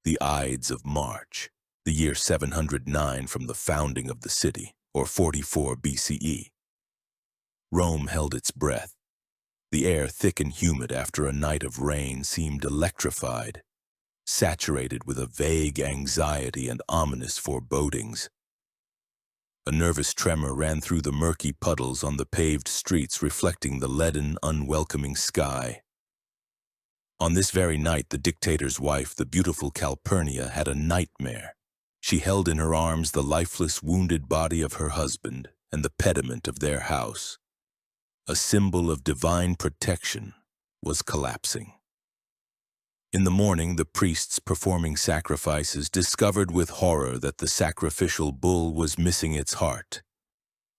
the Ides of March, the year 709 from the founding of the city, or 44 BCE. Rome held its breath. The air, thick and humid after a night of rain, seemed electrified, saturated with a vague anxiety and ominous forebodings. A nervous tremor ran through the murky puddles on the paved streets, reflecting the leaden, unwelcoming sky. On this very night, the dictator's wife, the beautiful Calpurnia, had a nightmare. She held in her arms the lifeless, wounded body of her husband and the pediment of their house. A symbol of divine protection was collapsing. In the morning, the priests performing sacrifices discovered with horror that the sacrificial bull was missing its heart,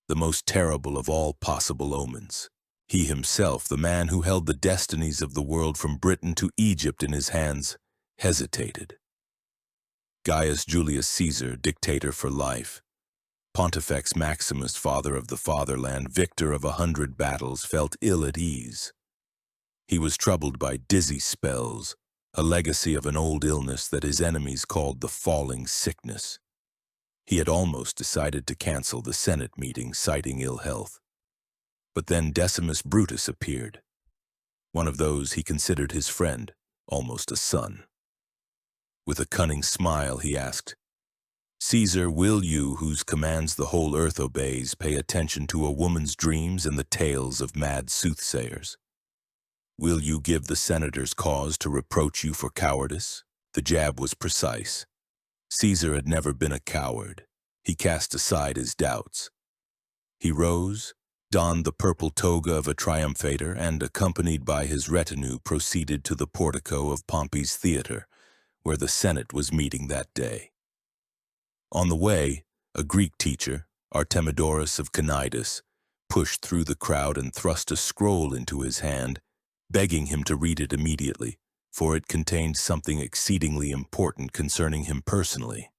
the most terrible of all possible omens. He himself, the man who held the destinies of the world from Britain to Egypt in his hands, hesitated. Gaius Julius Caesar, dictator for life, Pontifex Maximus, father of the fatherland, victor of 100 battles, felt ill at ease. He was troubled by dizzy spells, a legacy of an old illness that his enemies called the falling sickness. He had almost decided to cancel the Senate meeting, citing ill health. But then Decimus Brutus appeared, one of those he considered his friend, almost a son. With a cunning smile, he asked, "Caesar, will you, whose commands the whole earth obeys, pay attention to a woman's dreams and the tales of mad soothsayers? Will you give the senators cause to reproach you for cowardice?" The jab was precise. Caesar had never been a coward. He cast aside his doubts. He rose, donned the purple toga of a triumphator, and, accompanied by his retinue, proceeded to the portico of Pompey's theater, where the Senate was meeting that day. On the way, a Greek teacher, Artemidorus of Cnidus, pushed through the crowd and thrust a scroll into his hand, begging him to read it immediately, for it contained something exceedingly important concerning him personally.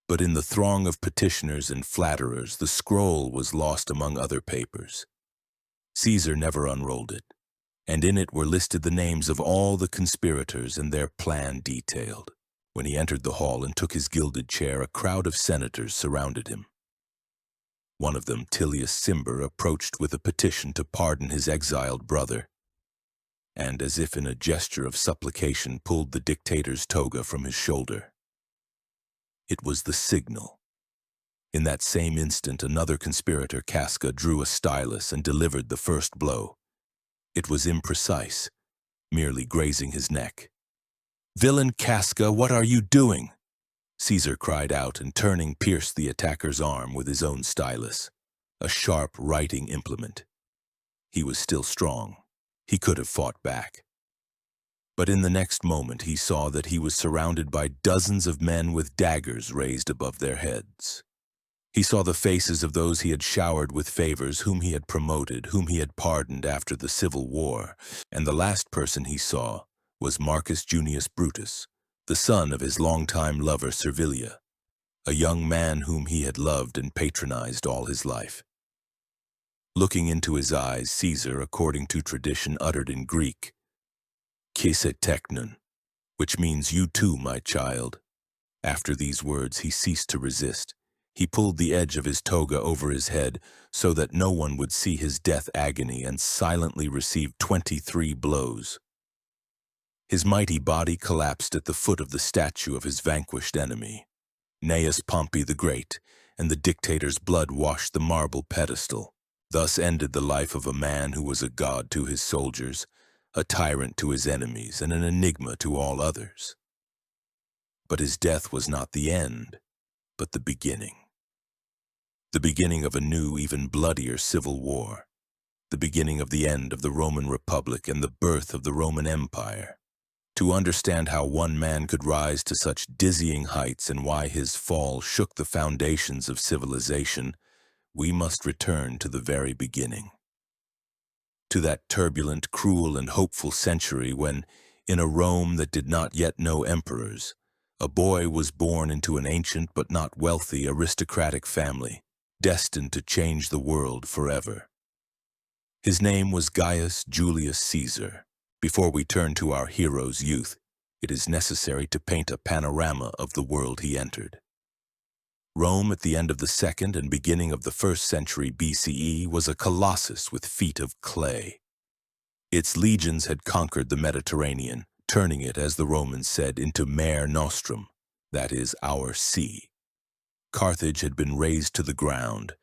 But in the throng of petitioners and flatterers, the scroll was lost among other papers. Caesar never unrolled it, and in it were listed the names of all the conspirators and their plan detailed. When he entered the hall and took his gilded chair, a crowd of senators surrounded him. One of them, Tillius Cimber, approached with a petition to pardon his exiled brother, and, as if in a gesture of supplication, pulled the dictator's toga from his shoulder. It was the signal. In that same instant, another conspirator, Casca, drew a stylus and delivered the first blow. It was imprecise, merely grazing his neck. "Villain Casca, what are you doing?" Caesar cried out, and turning, pierced the attacker's arm with his own stylus, a sharp writing implement. He was still strong. He could have fought back. But in the next moment he saw that he was surrounded by dozens of men with daggers raised above their heads. He saw the faces of those he had showered with favors, whom he had promoted, whom he had pardoned after the Civil War, and the last person he saw was Marcus Junius Brutus, the son of his longtime lover Servilia, a young man whom he had loved and patronized all his life. Looking into his eyes, Caesar, according to tradition, uttered in Greek, "Kise teknon," which means, "You too, my child." After these words, he ceased to resist. He pulled the edge of his toga over his head so that no one would see his death agony, and silently received 23 blows. His mighty body collapsed at the foot of the statue of his vanquished enemy, Gnaeus Pompey the Great, and the dictator's blood washed the marble pedestal. Thus ended the life of a man who was a god to his soldiers, a tyrant to his enemies, and an enigma to all others. But his death was not the end, but the beginning. The beginning of a new, even bloodier civil war. The beginning of the end of the Roman Republic and the birth of the Roman Empire. To understand how one man could rise to such dizzying heights and why his fall shook the foundations of civilization, we must return to the very beginning. To that turbulent, cruel, and hopeful century when, in a Rome that did not yet know emperors, a boy was born into an ancient but not wealthy aristocratic family, destined to change the world forever. His name was Gaius Julius Caesar. Before we turn to our hero's youth, it is necessary to paint a panorama of the world he entered. Rome at the end of the 2nd and beginning of the 1st century BCE was a colossus with feet of clay. Its legions had conquered the Mediterranean, turning it, as the Romans said, into Mare Nostrum, that is, our sea. Carthage had been razed to the ground.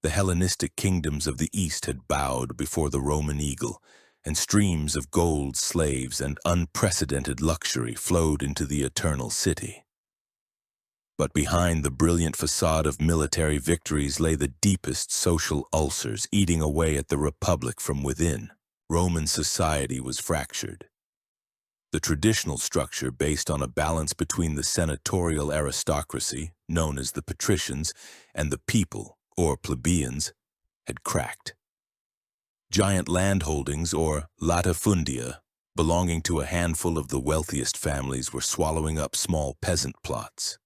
The Hellenistic kingdoms of the East had bowed before the Roman eagle, and streams of gold, slaves, and unprecedented luxury flowed into the eternal city. But behind the brilliant facade of military victories lay the deepest social ulcers eating away at the Republic from within. Roman society was fractured. The traditional structure, based on a balance between the senatorial aristocracy, known as the patricians, and the people, or plebeians, had cracked. Giant landholdings, or latifundia, belonging to a handful of the wealthiest families, were swallowing up small peasant plots.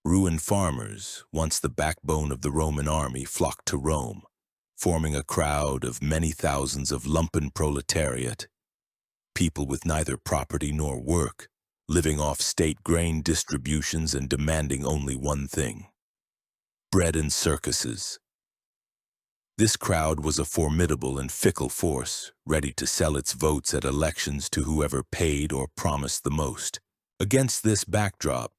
Ruined farmers, once the backbone of the Roman army, flocked to Rome, forming a crowd of many thousands of lumpen proletariat, people with neither property nor work, living off state grain distributions and demanding only one thing: bread and circuses. This crowd was a formidable and fickle force, ready to sell its votes at elections to whoever paid or promised the most. Against this backdrop,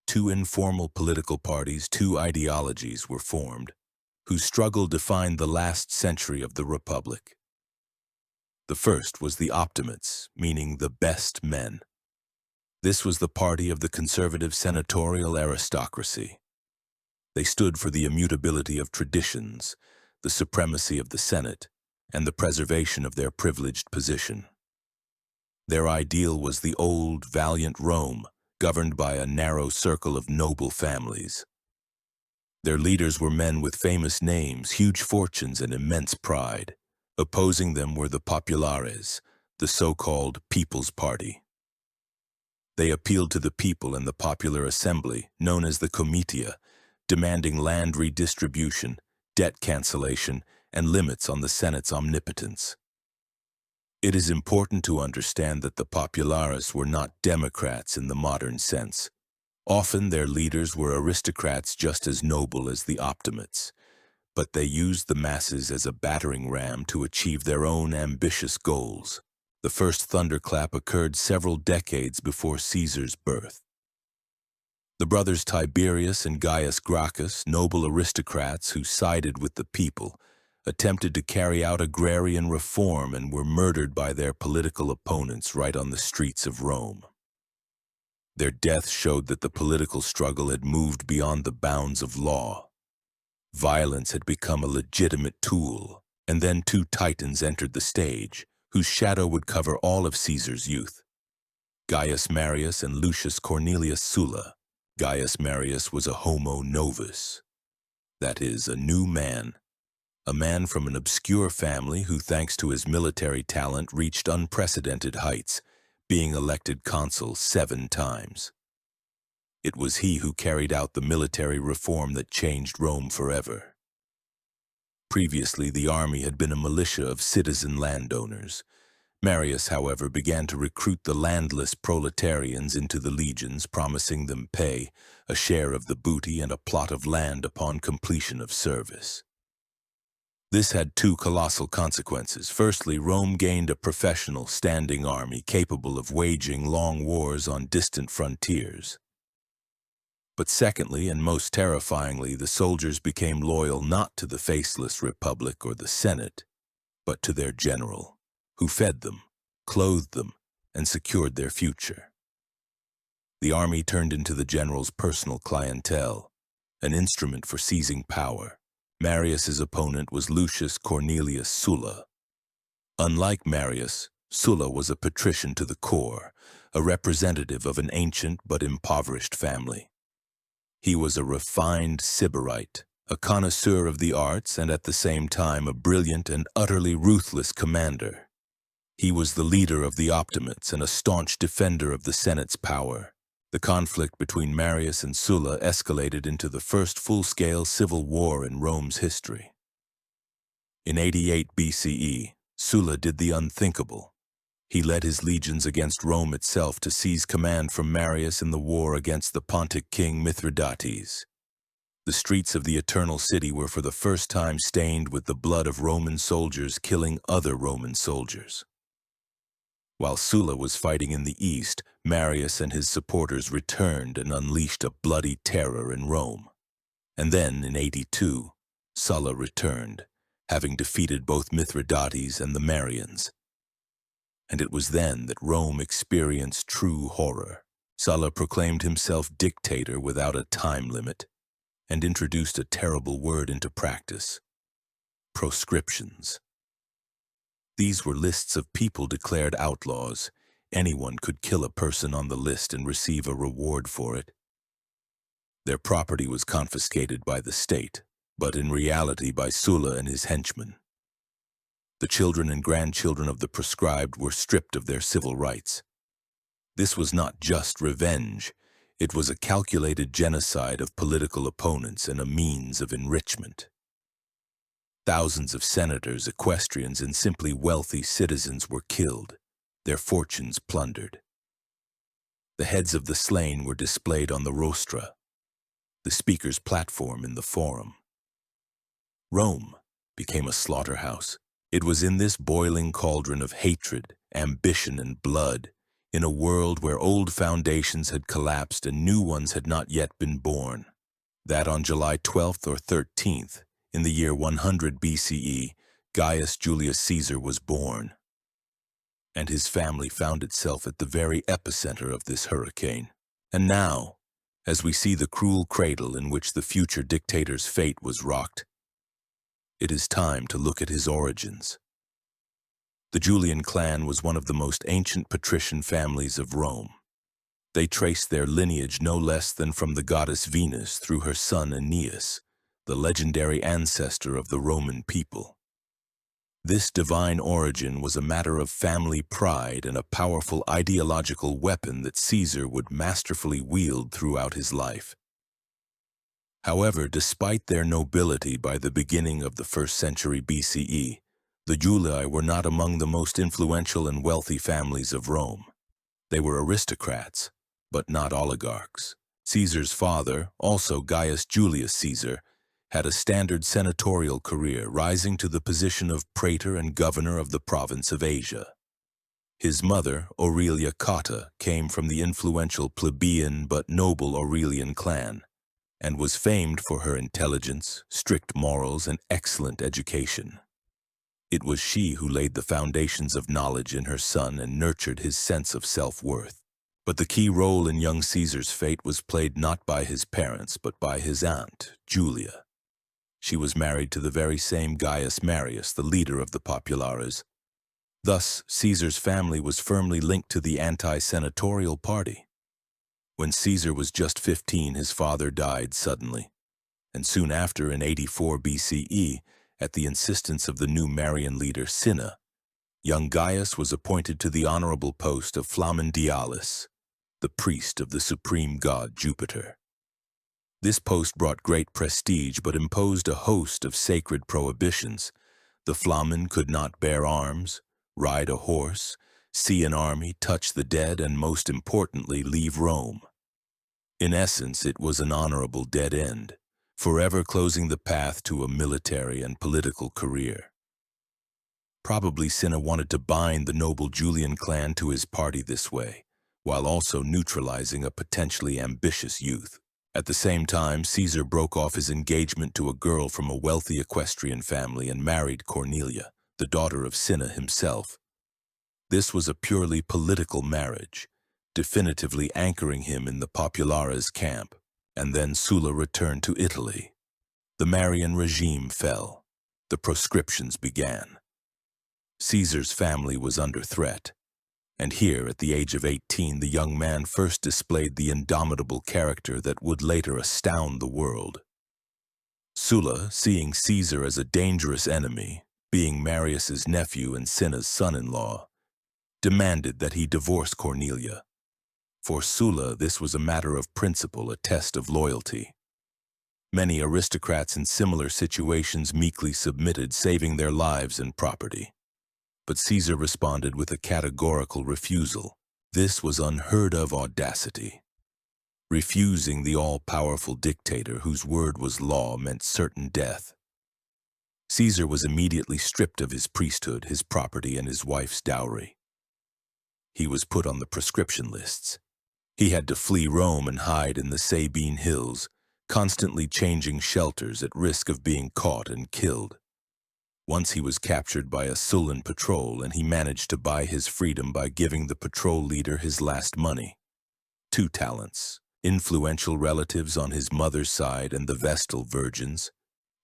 two informal political parties, two ideologies were formed, whose struggle defined the last century of the Republic. The first was the Optimates, meaning the best men. This was the party of the conservative senatorial aristocracy. They stood for the immutability of traditions, the supremacy of the Senate, and the preservation of their privileged position. Their ideal was the old, valiant Rome, governed by a narrow circle of noble families. Their leaders were men with famous names, huge fortunes, and immense pride. Opposing them were the Populares, the so-called People's Party. They appealed to the people and the popular assembly, known as the Comitia, demanding land redistribution, debt cancellation, and limits on the Senate's omnipotence. It is important to understand that the Populares were not democrats in the modern sense. Often their leaders were aristocrats just as noble as the Optimates, but they used the masses as a battering ram to achieve their own ambitious goals. The first thunderclap occurred several decades before Caesar's birth. The brothers Tiberius and Gaius Gracchus, noble aristocrats who sided with the people, attempted to carry out agrarian reform and were murdered by their political opponents right on the streets of Rome. Their death showed that the political struggle had moved beyond the bounds of law. Violence had become a legitimate tool, and then two titans entered the stage, whose shadow would cover all of Caesar's youth: Gaius Marius and Lucius Cornelius Sulla. Gaius Marius was a homo novus, that is, a new man, a man from an obscure family who, thanks to his military talent, reached unprecedented heights, being elected consul 7 times. It was he who carried out the military reform that changed Rome forever. Previously, the army had been a militia of citizen landowners. Marius, however, began to recruit the landless proletarians into the legions, promising them pay, a share of the booty, and a plot of land upon completion of service. This had two colossal consequences. Firstly, Rome gained a professional, standing army capable of waging long wars on distant frontiers. But secondly, and most terrifyingly, the soldiers became loyal not to the faceless Republic or the Senate, but to their general, who fed them, clothed them, and secured their future. The army turned into the general's personal clientele, an instrument for seizing power. Marius's opponent was Lucius Cornelius Sulla. Unlike Marius, Sulla was a patrician to the core, a representative of an ancient but impoverished family. He was a refined sybarite, a connoisseur of the arts, and at the same time a brilliant and utterly ruthless commander. He was the leader of the Optimates and a staunch defender of the Senate's power. The conflict between Marius and Sulla escalated into the first full-scale civil war in Rome's history. In 88 BCE, Sulla did the unthinkable. He led his legions against Rome itself to seize command from Marius in the war against the Pontic king Mithridates. The streets of the Eternal City were for the first time stained with the blood of Roman soldiers killing other Roman soldiers. While Sulla was fighting in the east, Marius and his supporters returned and unleashed a bloody terror in Rome. And then, in 82, Sulla returned, having defeated both Mithridates and the Marians. And it was then that Rome experienced true horror. Sulla proclaimed himself dictator without a time limit, and introduced a terrible word into practice: proscriptions. These were lists of people declared outlaws. Anyone could kill a person on the list and receive a reward for it. Their property was confiscated by the state, but in reality by Sulla and his henchmen. The children and grandchildren of the proscribed were stripped of their civil rights. This was not just revenge, it was a calculated genocide of political opponents and a means of enrichment. Thousands of senators, equestrians, and simply wealthy citizens were killed, their fortunes plundered. The heads of the slain were displayed on the rostra, the speaker's platform in the forum. Rome became a slaughterhouse. It was in this boiling cauldron of hatred, ambition, and blood, in a world where old foundations had collapsed and new ones had not yet been born, that on July 12th or 13th, in the year 100 BCE, Gaius Julius Caesar was born. And his family found itself at the very epicenter of this hurricane. And now, as we see the cruel cradle in which the future dictator's fate was rocked, it is time to look at his origins. The Julian clan was one of the most ancient patrician families of Rome. They traced their lineage no less than from the goddess Venus through her son Aeneas, the legendary ancestor of the Roman people. This divine origin was a matter of family pride and a powerful ideological weapon that Caesar would masterfully wield throughout his life. However, despite their nobility by the beginning of the 1st century BCE, the Julii were not among the most influential and wealthy families of Rome. They were aristocrats, but not oligarchs. Caesar's father, also Gaius Julius Caesar, had a standard senatorial career, rising to the position of praetor and governor of the province of Asia. His mother, Aurelia Cotta, came from the influential plebeian but noble Aurelian clan, and was famed for her intelligence, strict morals, and excellent education. It was she who laid the foundations of knowledge in her son and nurtured his sense of self-worth. But the key role in young Caesar's fate was played not by his parents, but by his aunt, Julia. She was married to the very same Gaius Marius, the leader of the Populares. Thus, Caesar's family was firmly linked to the anti-senatorial party. When Caesar was just 15, his father died suddenly, and soon after, in 84 BCE, at the insistence of the new Marian leader Cinna, young Gaius was appointed to the honorable post of Flamen Dialis, the priest of the supreme god Jupiter. This post brought great prestige but imposed a host of sacred prohibitions. The Flamen could not bear arms, ride a horse, see an army, touch the dead, and most importantly, leave Rome. In essence, it was an honorable dead end, forever closing the path to a military and political career. Probably Cinna wanted to bind the noble Julian clan to his party this way, while also neutralizing a potentially ambitious youth. At the same time, Caesar broke off his engagement to a girl from a wealthy equestrian family and married Cornelia, the daughter of Cinna himself. This was a purely political marriage, definitively anchoring him in the Populares camp, and then Sulla returned to Italy. The Marian regime fell. The proscriptions began. Caesar's family was under threat, and here, at the age of 18, the young man first displayed the indomitable character that would later astound the world. Sulla, seeing Caesar as a dangerous enemy, being Marius's nephew and Cinna's son-in-law, demanded that he divorce Cornelia. For Sulla, this was a matter of principle, a test of loyalty. Many aristocrats in similar situations meekly submitted, saving their lives and property. but Caesar responded with a categorical refusal. This was unheard-of audacity. Refusing the all-powerful dictator whose word was law meant certain death. Caesar was immediately stripped of his priesthood, his property, and his wife's dowry. He was put on the proscription lists. He had to flee Rome and hide in the Sabine hills, constantly changing shelters at risk of being caught and killed. Once he was captured by a Sullan patrol, and he managed to buy his freedom by giving the patrol leader his last money. 2 talents, influential relatives on his mother's side, and the Vestal virgins,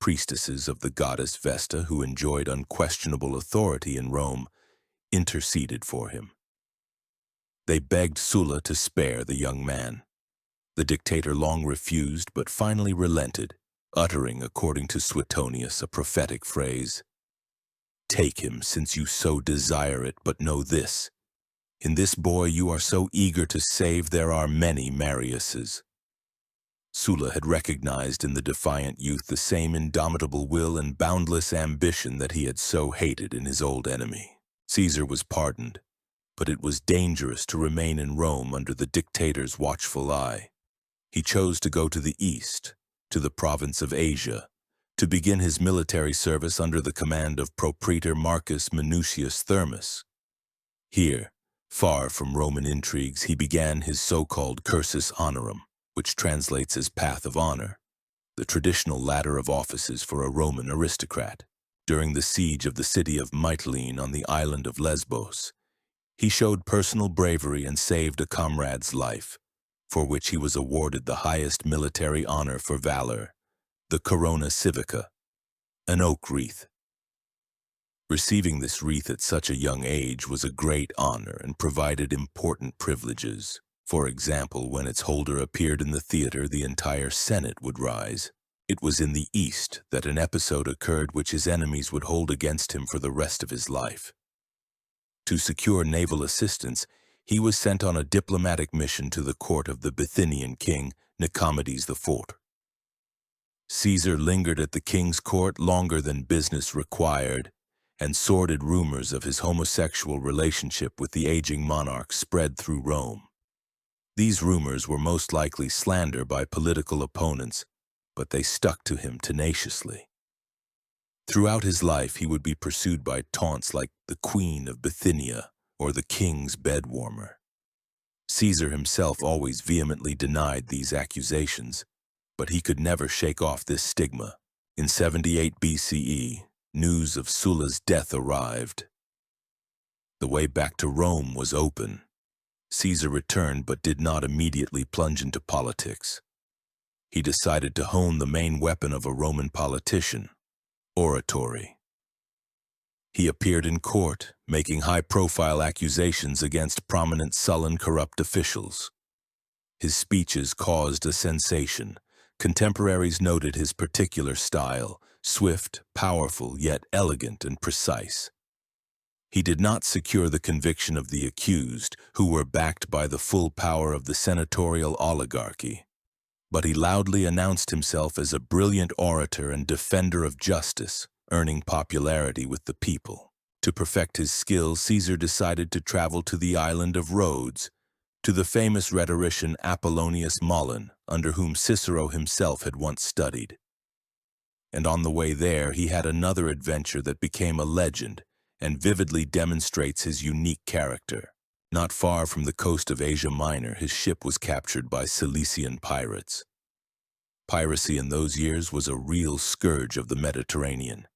priestesses of the goddess Vesta who enjoyed unquestionable authority in Rome, interceded for him. They begged Sulla to spare the young man. The dictator long refused, but finally relented, uttering, according to Suetonius, a prophetic phrase, "Take him, since you so desire it, but know this. In this boy you are so eager to save, there are many Mariuses." Sulla had recognized in the defiant youth the same indomitable will and boundless ambition that he had so hated in his old enemy. Caesar was pardoned, but it was dangerous to remain in Rome under the dictator's watchful eye. He chose to go to the east, to the province of Asia, to begin his military service under the command of Propraetor Marcus Minucius Thermus. Here, far from Roman intrigues, he began his so-called cursus honorum, which translates as path of honor, the traditional ladder of offices for a Roman aristocrat. During the siege of the city of Mytilene on the island of Lesbos, he showed personal bravery and saved a comrade's life, for which he was awarded the highest military honor for valor, the Corona Civica, an oak wreath. Receiving this wreath at such a young age was a great honor and provided important privileges. For example, when its holder appeared in the theater, the entire Senate would rise. It was in the East that an episode occurred which his enemies would hold against him for the rest of his life. To secure naval assistance, he was sent on a diplomatic mission to the court of the Bithynian king, Nicomedes IV. Caesar lingered at the king's court longer than business required, and sordid rumors of his homosexual relationship with the aging monarch spread through Rome. These rumors were most likely slander by political opponents, but they stuck to him tenaciously. Throughout his life, he would be pursued by taunts like the Queen of Bithynia or the King's bedwarmer. Caesar himself always vehemently denied these accusations, but he could never shake off this stigma. In 78 BCE, news of Sulla's death arrived. The way back to Rome was open. Caesar returned but did not immediately plunge into politics. He decided to hone the main weapon of a Roman politician, oratory. He appeared in court, making high-profile accusations against prominent Sullan corrupt officials. His speeches caused a sensation. Contemporaries noted his particular style, swift, powerful, yet elegant and precise. He did not secure the conviction of the accused, who were backed by the full power of the senatorial oligarchy, but he loudly announced himself as a brilliant orator and defender of justice, earning popularity with the people. To perfect his skill, Caesar decided to travel to the island of Rhodes, to the famous rhetorician Apollonius Molon, under whom Cicero himself had once studied. And on the way there, he had another adventure that became a legend and vividly demonstrates his unique character. Not far from the coast of Asia Minor, his ship was captured by Cilician pirates. Piracy in those years was a real scourge of the Mediterranean.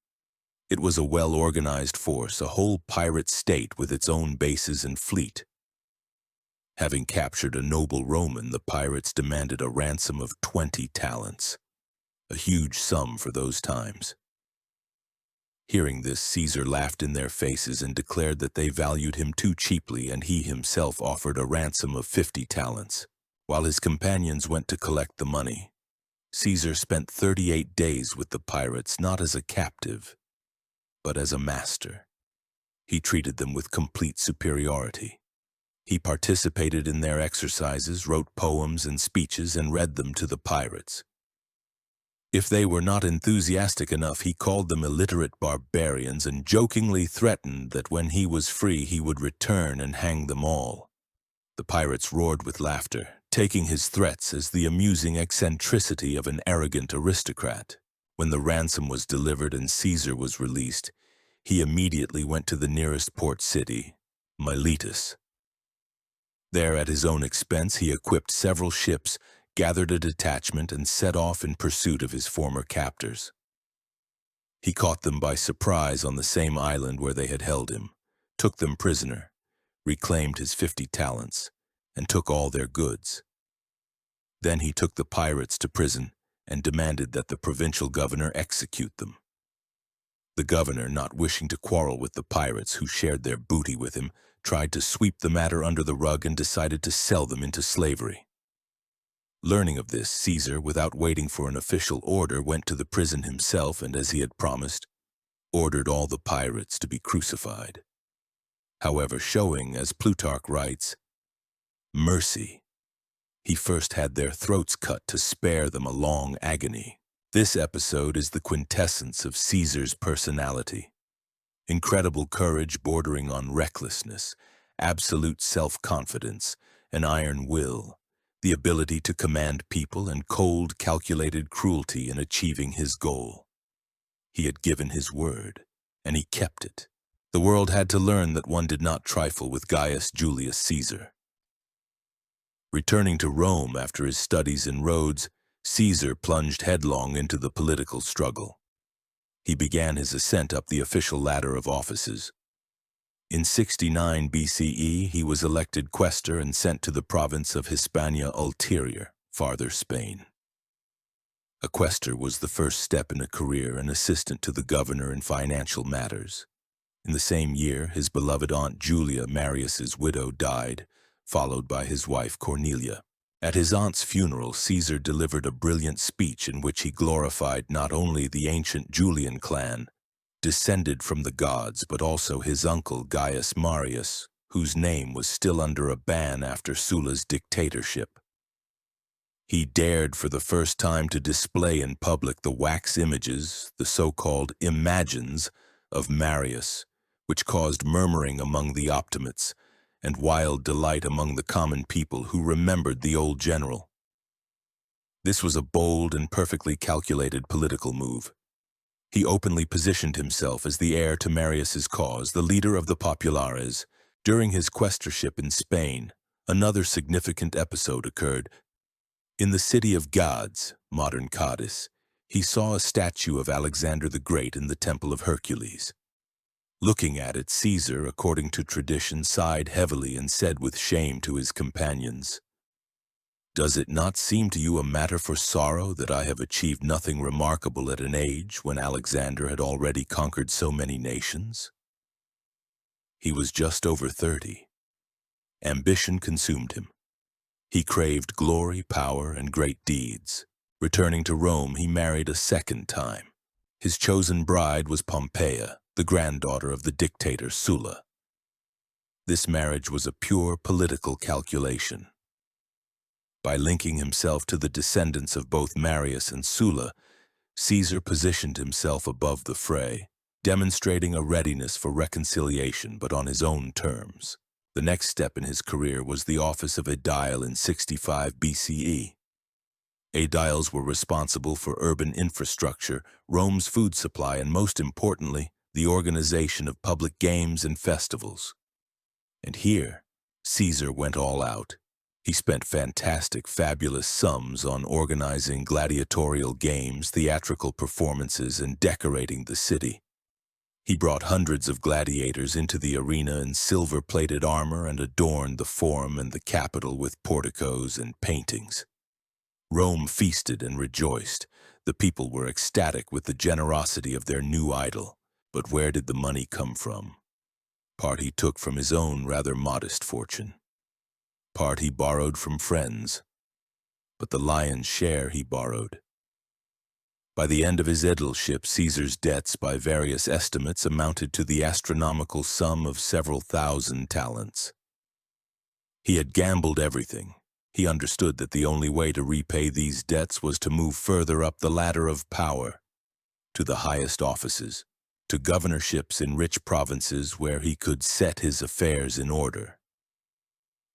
It was a well-organized force, a whole pirate state with its own bases and fleet. Having captured a noble Roman, the pirates demanded a ransom of 20 talents, a huge sum for those times. Hearing this, Caesar laughed in their faces and declared that they valued him too cheaply, and he himself offered a ransom of 50 talents. While his companions went to collect the money, Caesar spent 38 days with the pirates, not as a captive, but as a master. He treated them with complete superiority. He participated in their exercises, wrote poems and speeches, and read them to the pirates. If they were not enthusiastic enough, he called them illiterate barbarians and jokingly threatened that when he was free he would return and hang them all. The pirates roared with laughter, taking his threats as the amusing eccentricity of an arrogant aristocrat. When the ransom was delivered and Caesar was released, he immediately went to the nearest port city, Miletus. There, at his own expense, he equipped several ships, gathered a detachment, and set off in pursuit of his former captors. He caught them by surprise on the same island where they had held him, took them prisoner, reclaimed his 50 talents, and took all their goods. Then he took the pirates to prison and demanded that the provincial governor execute them. The governor, not wishing to quarrel with the pirates who shared their booty with him, tried to sweep the matter under the rug and decided to sell them into slavery. Learning of this, Caesar, without waiting for an official order, went to the prison himself and, as he had promised, ordered all the pirates to be crucified. However, showing, as Plutarch writes, mercy, he first had their throats cut to spare them a long agony. This episode is the quintessence of Caesar's personality. Incredible courage bordering on recklessness, absolute self-confidence, an iron will, the ability to command people, and cold, calculated cruelty in achieving his goal. He had given his word, and he kept it. The world had to learn that one did not trifle with Gaius Julius Caesar. Returning to Rome after his studies in Rhodes, Caesar plunged headlong into the political struggle. He began his ascent up the official ladder of offices. In 69 BCE, he was elected quaestor and sent to the province of Hispania Ulterior, farther Spain. A quaestor was the first step in a career, an assistant to the governor in financial matters. In the same year, his beloved aunt Julia, Marius's widow, died, followed by his wife Cornelia. At his aunt's funeral, Caesar delivered a brilliant speech in which he glorified not only the ancient Julian clan, descended from the gods, but also his uncle Gaius Marius, whose name was still under a ban after Sulla's dictatorship. He dared for the first time to display in public the wax images, the so-called imagines, of Marius, which caused murmuring among the Optimates and wild delight among the common people who remembered the old general. This was a bold and perfectly calculated political move. He openly positioned himself as the heir to Marius's cause, the leader of the Populares. During his quaestorship in Spain, another significant episode occurred. In the city of Gades, modern Cadiz, he saw a statue of Alexander the Great in the Temple of Hercules. Looking at it, Caesar, according to tradition, sighed heavily and said with shame to his companions, "Does it not seem to you a matter for sorrow that I have achieved nothing remarkable at an age when Alexander had already conquered so many nations?" He was just over 30. Ambition consumed him. He craved glory, power, and great deeds. Returning to Rome, he married a second time. His chosen bride was Pompeia, the granddaughter of the dictator Sulla. This marriage was a pure political calculation. By linking himself to the descendants of both Marius and Sulla, Caesar positioned himself above the fray, demonstrating a readiness for reconciliation, but on his own terms. The next step in his career was the office of Aedile in 65 BCE. Aediles were responsible for urban infrastructure, Rome's food supply, and most importantly, the organization of public games and festivals. And here, Caesar went all out. He spent fantastic, fabulous sums on organizing gladiatorial games, theatrical performances, and decorating the city. He brought hundreds of gladiators into the arena in silver-plated armor and adorned the Forum and the Capitol with porticos and paintings. Rome feasted and rejoiced. The people were ecstatic with the generosity of their new idol. But where did the money come from? Part he took from his own rather modest fortune. Part he borrowed from friends. But the lion's share he borrowed. By the end of his aedileship, Caesar's debts, by various estimates, amounted to the astronomical sum of several thousand talents. He had gambled everything. He understood that the only way to repay these debts was to move further up the ladder of power, to the highest offices, to governorships in rich provinces where he could set his affairs in order.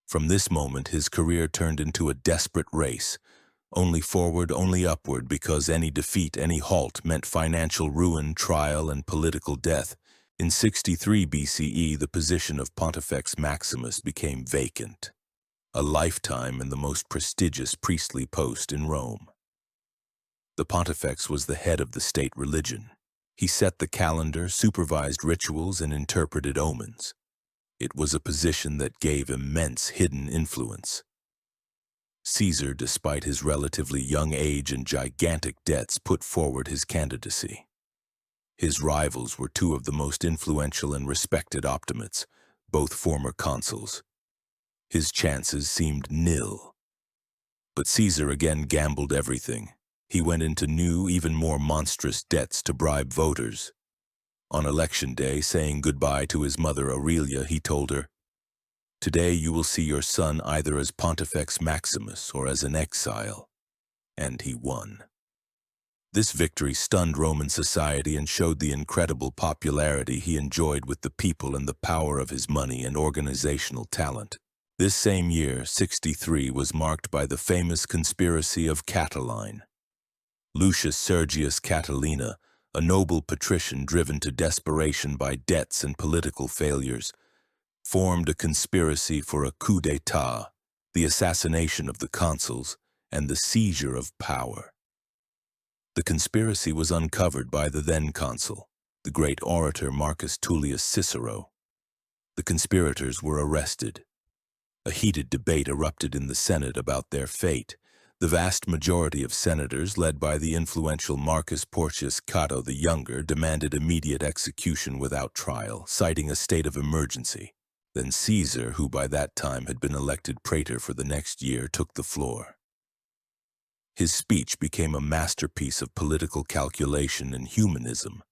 From this moment, his career turned into a desperate race, only forward, only upward, because any defeat, any halt meant financial ruin, trial, and political death. In 63 BCE, the position of Pontifex Maximus became vacant, a lifetime in the most prestigious priestly post in Rome. The Pontifex was the head of the state religion. He set the calendar, supervised rituals, and interpreted omens. It was a position that gave immense hidden influence. Caesar, despite his relatively young age and gigantic debts, put forward his candidacy. His rivals were two of the most influential and respected Optimates, both former consuls. His chances seemed nil. But Caesar again gambled everything. He went into new, even more monstrous debts to bribe voters. On election day, saying goodbye to his mother Aurelia, he told her, "Today you will see your son either as Pontifex Maximus or as an exile." And he won. This victory stunned Roman society and showed the incredible popularity he enjoyed with the people and the power of his money and organizational talent. This same year, 63, was marked by the famous conspiracy of Catiline. Lucius Sergius Catilina, a noble patrician driven to desperation by debts and political failures, formed a conspiracy for a coup d'état, the assassination of the consuls, and the seizure of power. The conspiracy was uncovered by the then consul, the great orator Marcus Tullius Cicero. The conspirators were arrested. A heated debate erupted in the Senate about their fate. The vast majority of senators, led by the influential Marcus Porcius Cato the Younger, demanded immediate execution without trial, citing a state of emergency. Then Caesar, who by that time had been elected praetor for the next year, took the floor. His speech became a masterpiece of political calculation and humanism.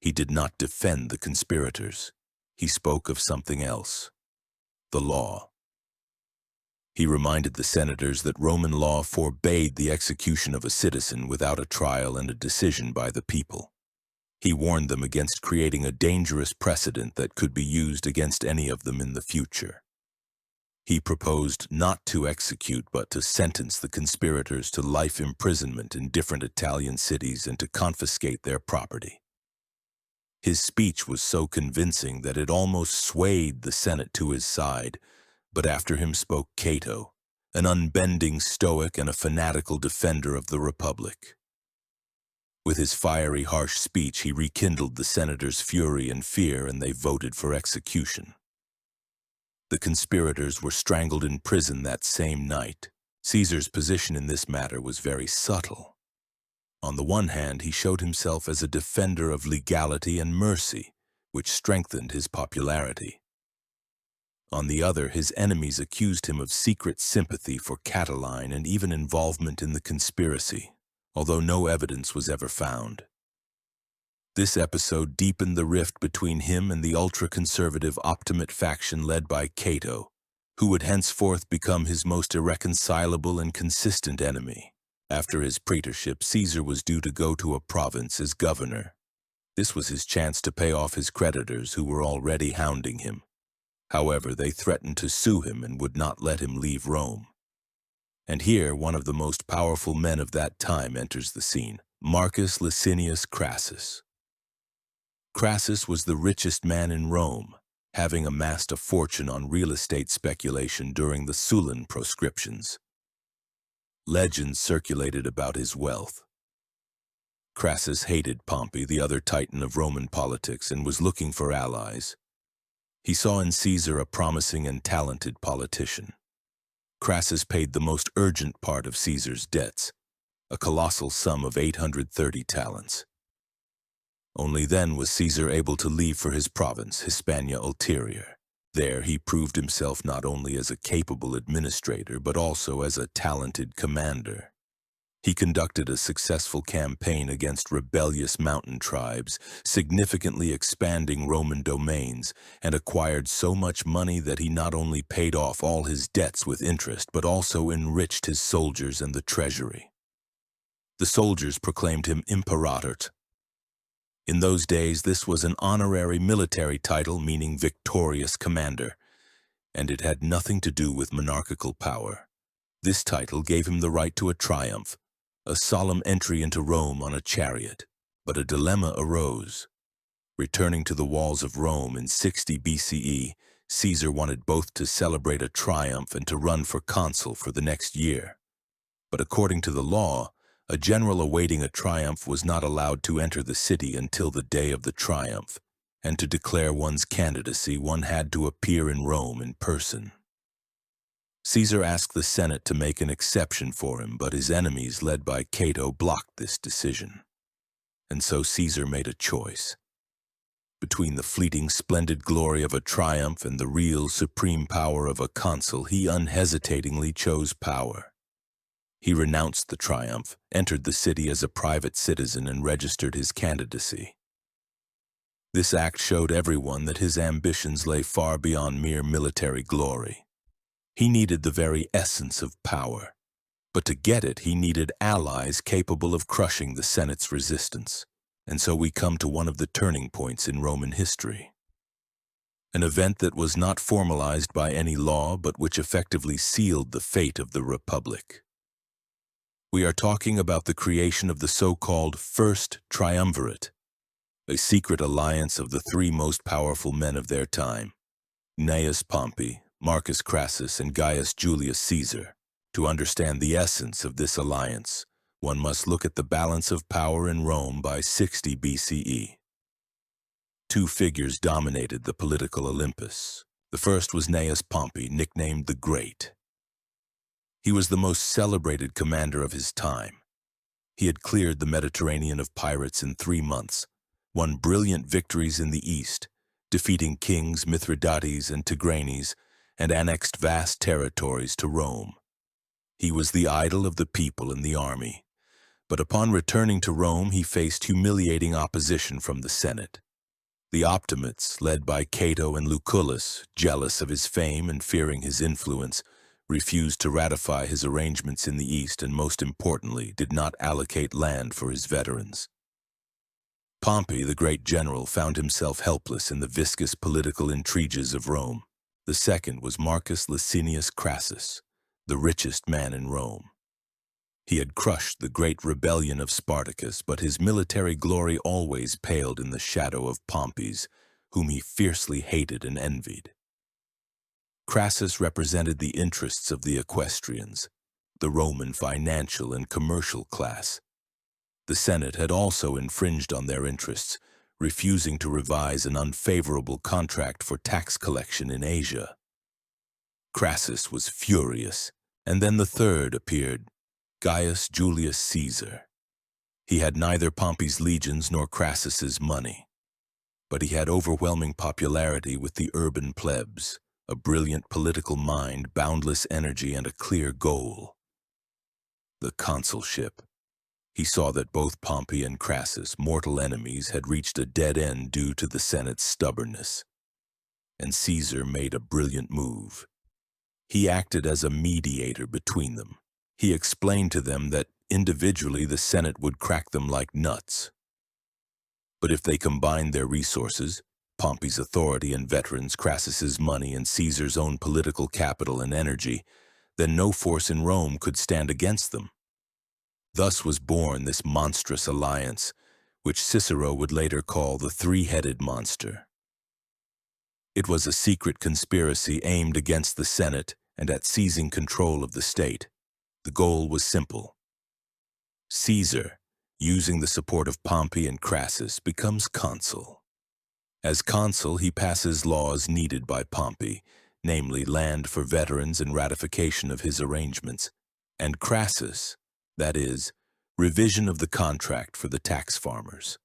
He did not defend the conspirators. He spoke of something else: the law. He reminded the senators that Roman law forbade the execution of a citizen without a trial and a decision by the people. He warned them against creating a dangerous precedent that could be used against any of them in the future. He proposed not to execute but to sentence the conspirators to life imprisonment in different Italian cities and to confiscate their property. His speech was so convincing that it almost swayed the Senate to his side, but after him spoke Cato, an unbending stoic and a fanatical defender of the Republic. With his fiery, harsh speech, he rekindled the senators' fury and fear, and they voted for execution. The conspirators were strangled in prison that same night. Caesar's position in this matter was very subtle. On the one hand, he showed himself as a defender of legality and mercy, which strengthened his popularity. On the other, his enemies accused him of secret sympathy for Catiline and even involvement in the conspiracy, although no evidence was ever found. This episode deepened the rift between him and the ultra-conservative Optimate faction led by Cato, who would henceforth become his most irreconcilable and consistent enemy. After his praetorship, Caesar was due to go to a province as governor. This was his chance to pay off his creditors who were already hounding him. However, they threatened to sue him and would not let him leave Rome. And here, one of the most powerful men of that time enters the scene: Marcus Licinius Crassus. Crassus was the richest man in Rome, having amassed a fortune on real estate speculation during the Sullan proscriptions. Legends circulated about his wealth. Crassus hated Pompey, the other titan of Roman politics, and was looking for allies. He saw in Caesar a promising and talented politician. Crassus paid the most urgent part of Caesar's debts, a colossal sum of 830 talents. Only then was Caesar able to leave for his province, Hispania Ulterior. There he proved himself not only as a capable administrator, but also as a talented commander. He conducted a successful campaign against rebellious mountain tribes, significantly expanding Roman domains, and acquired so much money that he not only paid off all his debts with interest, but also enriched his soldiers and the treasury. The soldiers proclaimed him Imperator. In those days, this was an honorary military title meaning victorious commander, and it had nothing to do with monarchical power. This title gave him the right to a triumph, a solemn entry into Rome on a chariot. But a dilemma arose. Returning to the walls of Rome in 60 BCE, Caesar wanted both to celebrate a triumph and to run for consul for the next year. But according to the law, a general awaiting a triumph was not allowed to enter the city until the day of the triumph, and to declare one's candidacy, one had to appear in Rome in person. Caesar asked the Senate to make an exception for him, but his enemies, led by Cato, blocked this decision. And so Caesar made a choice. Between the fleeting splendid glory of a triumph and the real supreme power of a consul, he unhesitatingly chose power. He renounced the triumph, entered the city as a private citizen, and registered his candidacy. This act showed everyone that his ambitions lay far beyond mere military glory. He needed the very essence of power, but to get it he needed allies capable of crushing the Senate's resistance. And so we come to one of the turning points in Roman history. An event that was not formalized by any law, but which effectively sealed the fate of the Republic. We are talking about the creation of the so-called First Triumvirate, a secret alliance of the three most powerful men of their time, Gnaeus Pompey, Marcus Crassus, and Gaius Julius Caesar. To understand the essence of this alliance, one must look at the balance of power in Rome by 60 BCE. Two figures dominated the political Olympus. The first was Gnaeus Pompey, nicknamed the Great. He was the most celebrated commander of his time. He had cleared the Mediterranean of pirates in 3 months, won brilliant victories in the east, defeating kings Mithridates and Tigranes, and annexed vast territories to Rome. He was the idol of the people and the army, but upon returning to Rome he faced humiliating opposition from the Senate. The Optimates, led by Cato and Lucullus, jealous of his fame and fearing his influence, refused to ratify his arrangements in the east and, most importantly, did not allocate land for his veterans. Pompey, the great general, found himself helpless in the viscous political intrigues of Rome. The second was Marcus Licinius Crassus, the richest man in Rome. He had crushed the great rebellion of Spartacus, but his military glory always paled in the shadow of Pompey's, whom he fiercely hated and envied. Crassus represented the interests of the equestrians, the Roman financial and commercial class. The Senate had also infringed on their interests, refusing to revise an unfavorable contract for tax collection in Asia. Crassus was furious, and then the third appeared, Gaius Julius Caesar. He had neither Pompey's legions nor Crassus's money, but he had overwhelming popularity with the urban plebs, a brilliant political mind, boundless energy, and a clear goal: the consulship. He saw that both Pompey and Crassus, mortal enemies, had reached a dead end due to the Senate's stubbornness. And Caesar made a brilliant move. He acted as a mediator between them. He explained to them that individually the Senate would crack them like nuts. But if they combined their resources, Pompey's authority and veterans, Crassus's money, and Caesar's own political capital and energy, then no force in Rome could stand against them. Thus was born this monstrous alliance, which Cicero would later call the three-headed monster. It was a secret conspiracy aimed against the Senate and at seizing control of the state. The goal was simple. Caesar, using the support of Pompey and Crassus, becomes consul. As consul, he passes laws needed by Pompey, namely land for veterans and ratification of his arrangements, and Crassus, that is, revision of the contract for the tax farmers.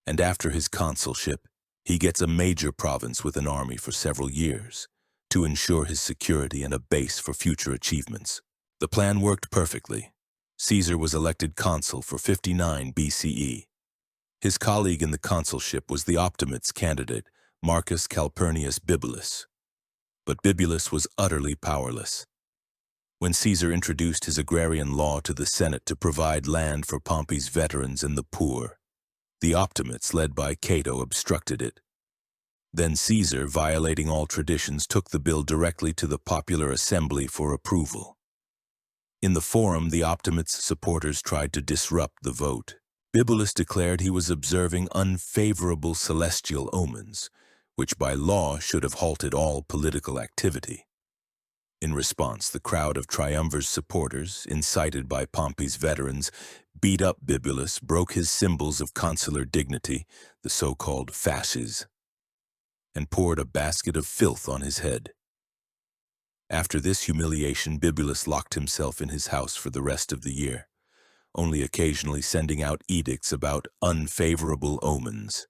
And after his consulship, he gets a major province with an army for several years to ensure his security and a base for future achievements. The plan worked perfectly. Caesar was elected consul for 59 BCE. His colleague in the consulship was the Optimates candidate, Marcus Calpurnius Bibulus. But Bibulus was utterly powerless. When Caesar introduced his agrarian law to the Senate to provide land for Pompey's veterans and the poor, the Optimates, led by Cato, obstructed it. Then Caesar, violating all traditions, took the bill directly to the popular assembly for approval. In the forum, the Optimates' supporters tried to disrupt the vote. Bibulus declared he was observing unfavorable celestial omens, which by law should have halted all political activity. In response, the crowd of Triumvir's supporters, incited by Pompey's veterans, beat up Bibulus, broke his symbols of consular dignity, the so-called fasces, and poured a basket of filth on his head. After this humiliation, Bibulus locked himself in his house for the rest of the year, only occasionally sending out edicts about unfavorable omens.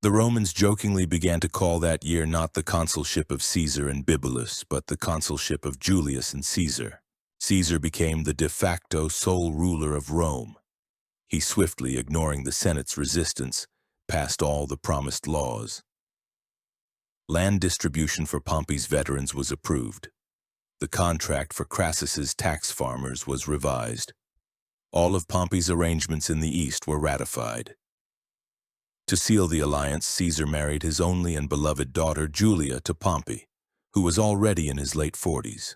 The Romans jokingly began to call that year not the consulship of Caesar and Bibulus, but the consulship of Julius and Caesar. Caesar became the de facto sole ruler of Rome. He swiftly, ignoring the Senate's resistance, passed all the promised laws. Land distribution for Pompey's veterans was approved. The contract for Crassus's tax farmers was revised. All of Pompey's arrangements in the East were ratified. To seal the alliance, Caesar married his only and beloved daughter Julia to Pompey, who was already in his late 40s.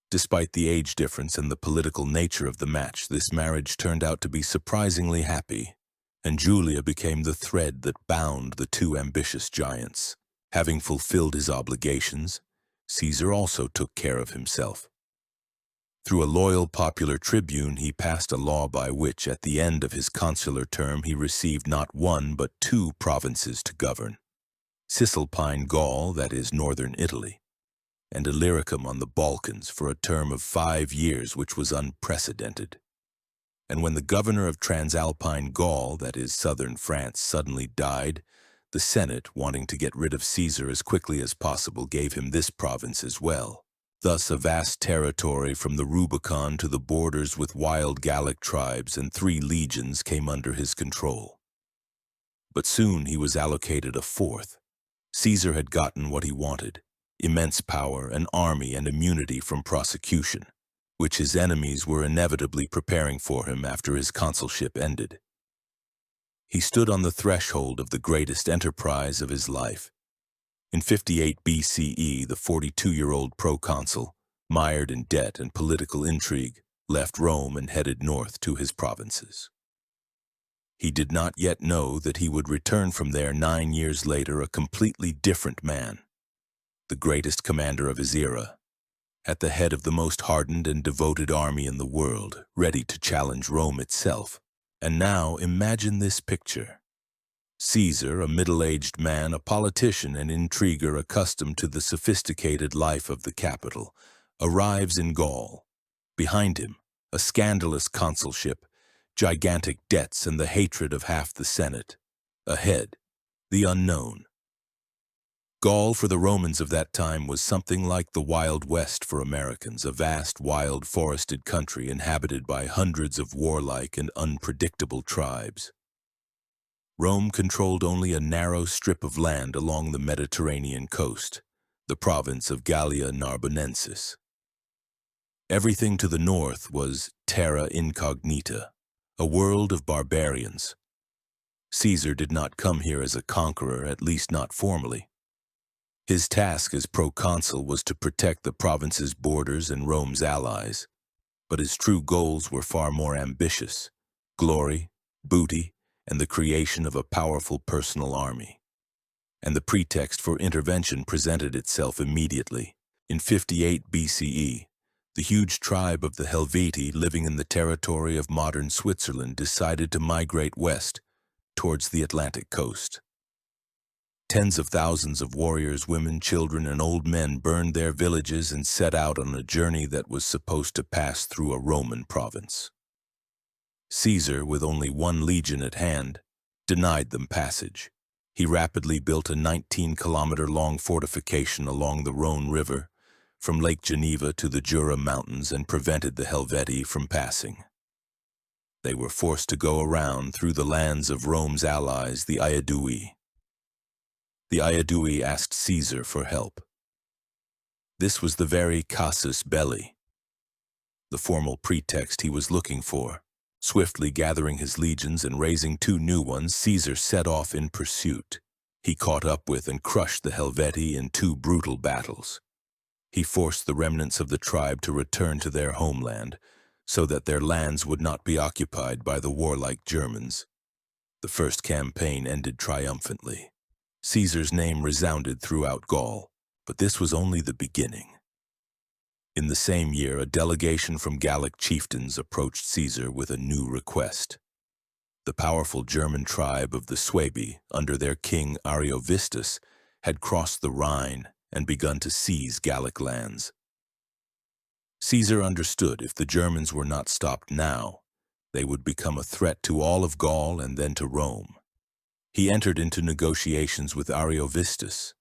Despite the age difference and the political nature of the match, this marriage turned out to be surprisingly happy, and Julia became the thread that bound the two ambitious giants. Having fulfilled his obligations, Caesar also took care of himself. Through a loyal popular tribune, he passed a law by which, at the end of his consular term, he received not one but 2 provinces to govern: Cisalpine Gaul, that is, northern Italy, and Illyricum on the Balkans for a term of 5 years, which was unprecedented. And when the governor of Transalpine Gaul, that is, southern France, suddenly died, the Senate, wanting to get rid of Caesar as quickly as possible, gave him this province as well. Thus, a vast territory from the Rubicon to the borders with wild Gallic tribes and 3 legions came under his control. But soon he was allocated a 4th. Caesar had gotten what he wanted: immense power, an army, and immunity from prosecution, which his enemies were inevitably preparing for him after his consulship ended. He stood on the threshold of the greatest enterprise of his life. In 58 BCE, the 42-year-old proconsul, mired in debt and political intrigue, left Rome and headed north to his provinces. He did not yet know that he would return from there 9 years later a completely different man, the greatest commander of his era, at the head of the most hardened and devoted army in the world, ready to challenge Rome itself. And now imagine this picture. Caesar, a middle-aged man, a politician and intriguer accustomed to the sophisticated life of the capital, arrives in Gaul. Behind him, a scandalous consulship, gigantic debts, and the hatred of half the Senate. Ahead, the unknown. Gaul for the Romans of that time was something like the Wild West for Americans, a vast, wild, forested country inhabited by hundreds of warlike and unpredictable tribes. Rome controlled only a narrow strip of land along the Mediterranean coast, the province of Gallia Narbonensis. Everything to the north was terra incognita, a world of barbarians. Caesar did not come here as a conqueror, at least not formally. His task as proconsul was to protect the province's borders and Rome's allies, but his true goals were far more ambitious: glory, booty, and the creation of a powerful personal army. And the pretext for intervention presented itself immediately. In 58 BCE, the huge tribe of the Helvetii living in the territory of modern Switzerland decided to migrate west towards the Atlantic coast. Tens of thousands of warriors, women, children, and old men burned their villages and set out on a journey that was supposed to pass through a Roman province. Caesar, with only 1 legion at hand, denied them passage. He rapidly built a 19-kilometer-long fortification along the Rhone River, from Lake Geneva to the Jura Mountains and prevented the Helvetii from passing. They were forced to go around through the lands of Rome's allies, the Aedui. The Aedui asked Caesar for help. This was the very casus belli, the formal pretext he was looking for. Swiftly gathering his legions and raising 2 new ones, Caesar set off in pursuit. He caught up with and crushed the Helvetii in 2 brutal battles. He forced the remnants of the tribe to return to their homeland, so that their lands would not be occupied by the warlike Germans. The first campaign ended triumphantly. Caesar's name resounded throughout Gaul, but this was only the beginning. In the same year, a delegation from Gallic chieftains approached Caesar with a new request. The powerful German tribe of the Suebi, under their king Ariovistus, had crossed the Rhine and begun to seize Gallic lands. Caesar understood if the Germans were not stopped now, they would become a threat to all of Gaul and then to Rome. He entered into negotiations with Ariovistus.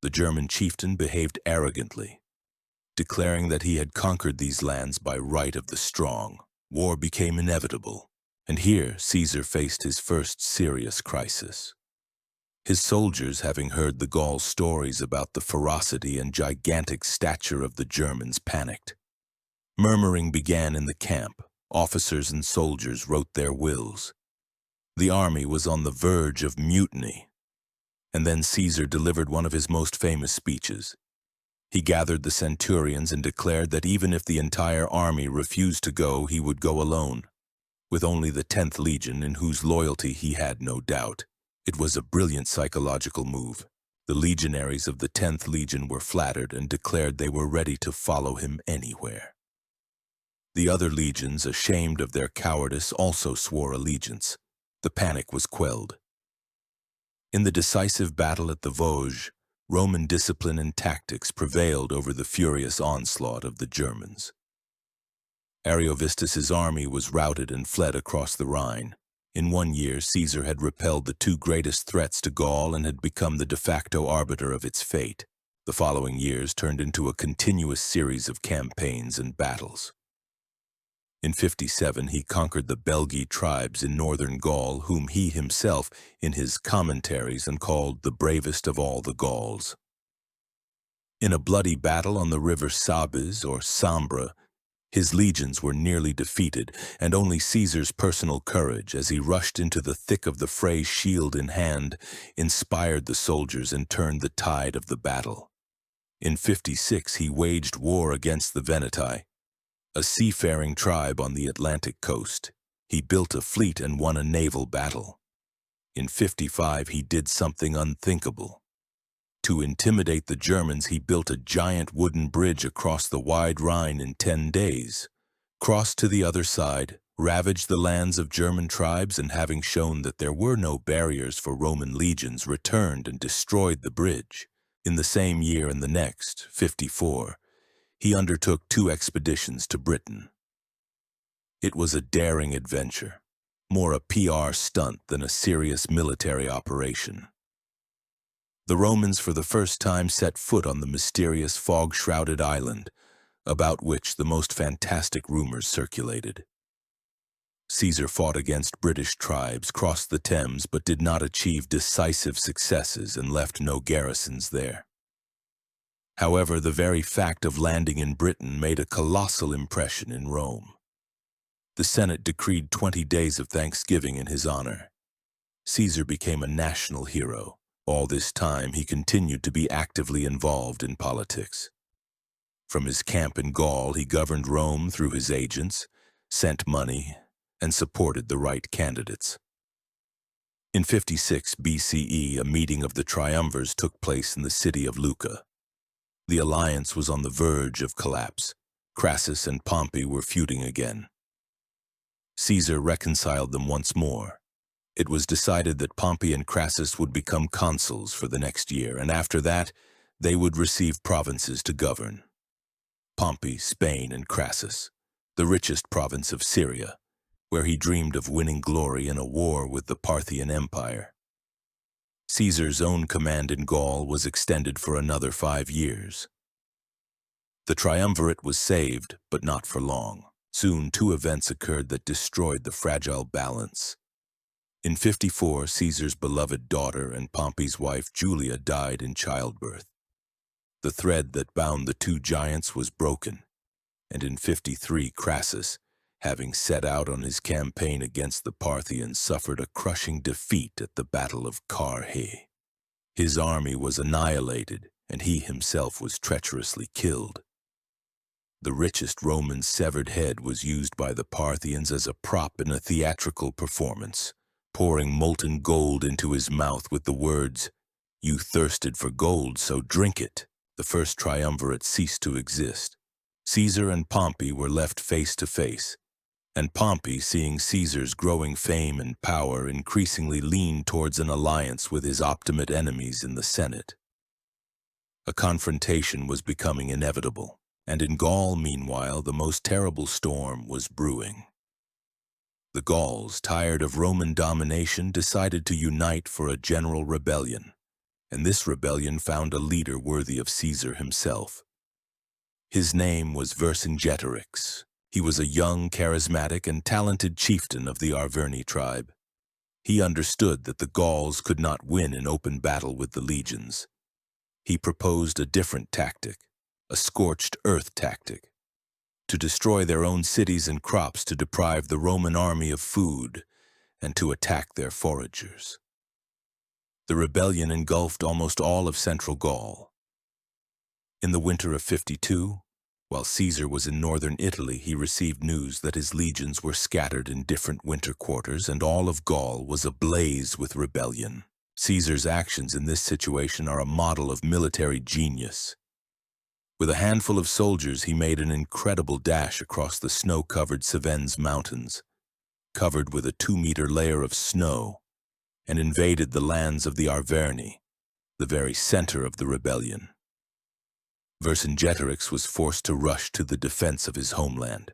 The German chieftain behaved arrogantly, declaring that he had conquered these lands by right of the strong. War became inevitable, and here Caesar faced his first serious crisis. His soldiers, having heard the Gaul stories about the ferocity and gigantic stature of the Germans, panicked. Murmuring began in the camp. Officers and soldiers wrote their wills. The army was on the verge of mutiny. And then Caesar delivered one of his most famous speeches. He gathered the centurions and declared that even if the entire army refused to go, he would go alone, with only the 10th Legion, in whose loyalty he had no doubt. It was a brilliant psychological move. The legionaries of the 10th Legion were flattered and declared they were ready to follow him anywhere. The other legions, ashamed of their cowardice, also swore allegiance. The panic was quelled. In the decisive battle at the Vosges, Roman discipline and tactics prevailed over the furious onslaught of the Germans. Ariovistus's army was routed and fled across the Rhine. In 1 year, Caesar had repelled the 2 greatest threats to Gaul and had become the de facto arbiter of its fate. The following years turned into a continuous series of campaigns and battles. In 57, he conquered the Belgae tribes in northern Gaul, whom he himself, in his commentaries, called the bravest of all the Gauls. In a bloody battle on the river Sabes, or Sambre, his legions were nearly defeated, and only Caesar's personal courage, as he rushed into the thick of the fray shield in hand, inspired the soldiers and turned the tide of the battle. In 56, he waged war against the Veneti, a seafaring tribe on the Atlantic coast. He built a fleet and won a naval battle. In 55, he did something unthinkable. To intimidate the Germans, he built a giant wooden bridge across the wide Rhine in 10 days, crossed to the other side, ravaged the lands of German tribes, and having shown that there were no barriers for Roman legions, returned and destroyed the bridge. In the same year and the next, 54, he undertook 2 expeditions to Britain. It was a daring adventure, more a PR stunt than a serious military operation. The Romans for the first time set foot on the mysterious fog-shrouded island, about which the most fantastic rumors circulated. Caesar fought against British tribes, crossed the Thames, but did not achieve decisive successes and left no garrisons there. However, the very fact of landing in Britain made a colossal impression in Rome. The Senate decreed 20 days of Thanksgiving in his honor. Caesar became a national hero. All this time, he continued to be actively involved in politics. From his camp in Gaul, he governed Rome through his agents, sent money, and supported the right candidates. In 56 BCE, a meeting of the triumvirs took place in the city of Lucca. The alliance was on the verge of collapse. Crassus and Pompey were feuding again. Caesar reconciled them once more. It was decided that Pompey and Crassus would become consuls for the next year, and after that, they would receive provinces to govern. Pompey, Spain, and Crassus, the richest province of Syria, where he dreamed of winning glory in a war with the Parthian Empire. Caesar's own command in Gaul was extended for another 5 years. The Triumvirate was saved, but not for long. Soon, two events occurred that destroyed the fragile balance. In 54, Caesar's beloved daughter and Pompey's wife Julia died in childbirth. The thread that bound the two giants was broken, and in 53, Crassus, having set out on his campaign against the Parthians, suffered a crushing defeat at the Battle of Carrhae. His army was annihilated, and he himself was treacherously killed. The richest Roman's severed head was used by the Parthians as a prop in a theatrical performance, pouring molten gold into his mouth with the words, "You thirsted for gold, so drink it." The First Triumvirate ceased to exist. Caesar and Pompey were left face to face, and Pompey, seeing Caesar's growing fame and power, increasingly leaned towards an alliance with his Optimate enemies in the Senate. A confrontation was becoming inevitable, and in Gaul, meanwhile, the most terrible storm was brewing. The Gauls, tired of Roman domination, decided to unite for a general rebellion, and this rebellion found a leader worthy of Caesar himself. His name was Vercingetorix. He was a young, charismatic, and talented chieftain of the Arverni tribe. He understood that the Gauls could not win in open battle with the legions. He proposed a different tactic, a scorched earth tactic, to destroy their own cities and crops, to deprive the Roman army of food, and to attack their foragers. The rebellion engulfed almost all of central Gaul. In the winter of 52, while Caesar was in northern Italy, he received news that his legions were scattered in different winter quarters, and all of Gaul was ablaze with rebellion. Caesar's actions in this situation are a model of military genius. With a handful of soldiers, he made an incredible dash across the snow-covered Cevennes mountains, covered with a 2-meter layer of snow, and invaded the lands of the Arverni, the very center of the rebellion. Vercingetorix was forced to rush to the defense of his homeland.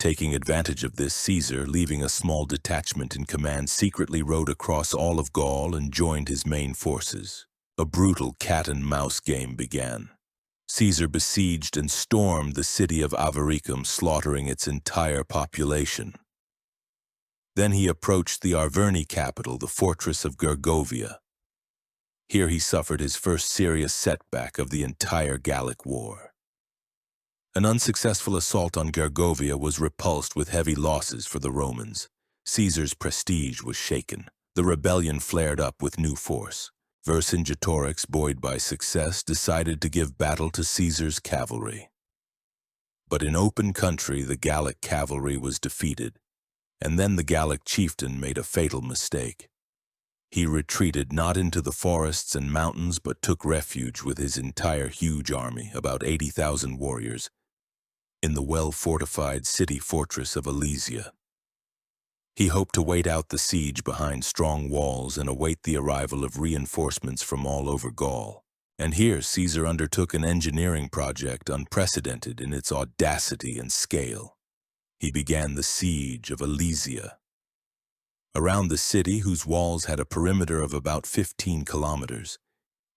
Taking advantage of this, Caesar, leaving a small detachment in command, secretly rode across all of Gaul and joined his main forces. A brutal cat-and-mouse game began. Caesar besieged and stormed the city of Avaricum, slaughtering its entire population. Then he approached the Arverni capital, the fortress of Gergovia. Here he suffered his first serious setback of the entire Gallic War. An unsuccessful assault on Gergovia was repulsed with heavy losses for the Romans. Caesar's prestige was shaken. The rebellion flared up with new force. Vercingetorix, buoyed by success, decided to give battle to Caesar's cavalry. But in open country, the Gallic cavalry was defeated, and then the Gallic chieftain made a fatal mistake. He retreated not into the forests and mountains, but took refuge with his entire huge army, about 80,000 warriors, in the well-fortified city fortress of Alesia. He hoped to wait out the siege behind strong walls and await the arrival of reinforcements from all over Gaul. And here Caesar undertook an engineering project unprecedented in its audacity and scale. He began the siege of Alesia. Around the city, whose walls had a perimeter of about 15 kilometers,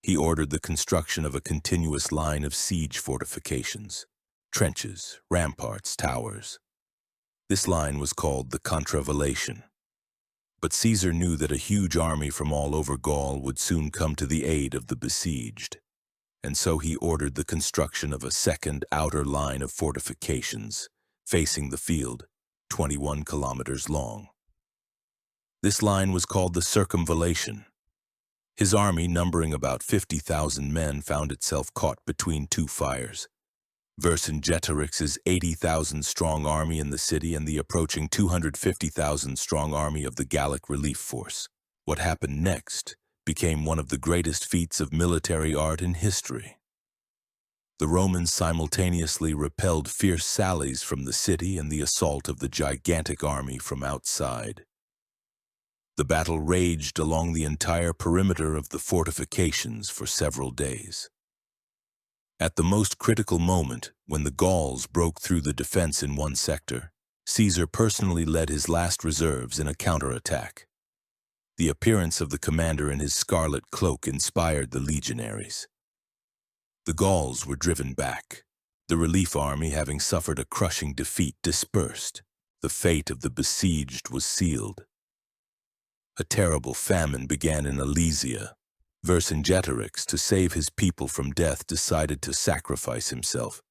he ordered the construction of a continuous line of siege fortifications, trenches, ramparts, towers. This line was called the Contravallation. But Caesar knew that a huge army from all over Gaul would soon come to the aid of the besieged, and so he ordered the construction of a second outer line of fortifications facing the field, 21 kilometers long. This line was called the Circumvallation. His army, numbering about 50,000 men, found itself caught between two fires: Vercingetorix's 80,000-strong army in the city and the approaching 250,000-strong army of the Gallic relief force. What happened next became one of the greatest feats of military art in history. The Romans simultaneously repelled fierce sallies from the city and the assault of the gigantic army from outside. The battle raged along the entire perimeter of the fortifications for several days. At the most critical moment, when the Gauls broke through the defense in one sector, Caesar personally led his last reserves in a counterattack. The appearance of the commander in his scarlet cloak inspired the legionaries. The Gauls were driven back. The relief army, having suffered a crushing defeat, dispersed. The fate of the besieged was sealed. A terrible famine began in Alesia. Vercingetorix, to save his people from death, decided to sacrifice himself.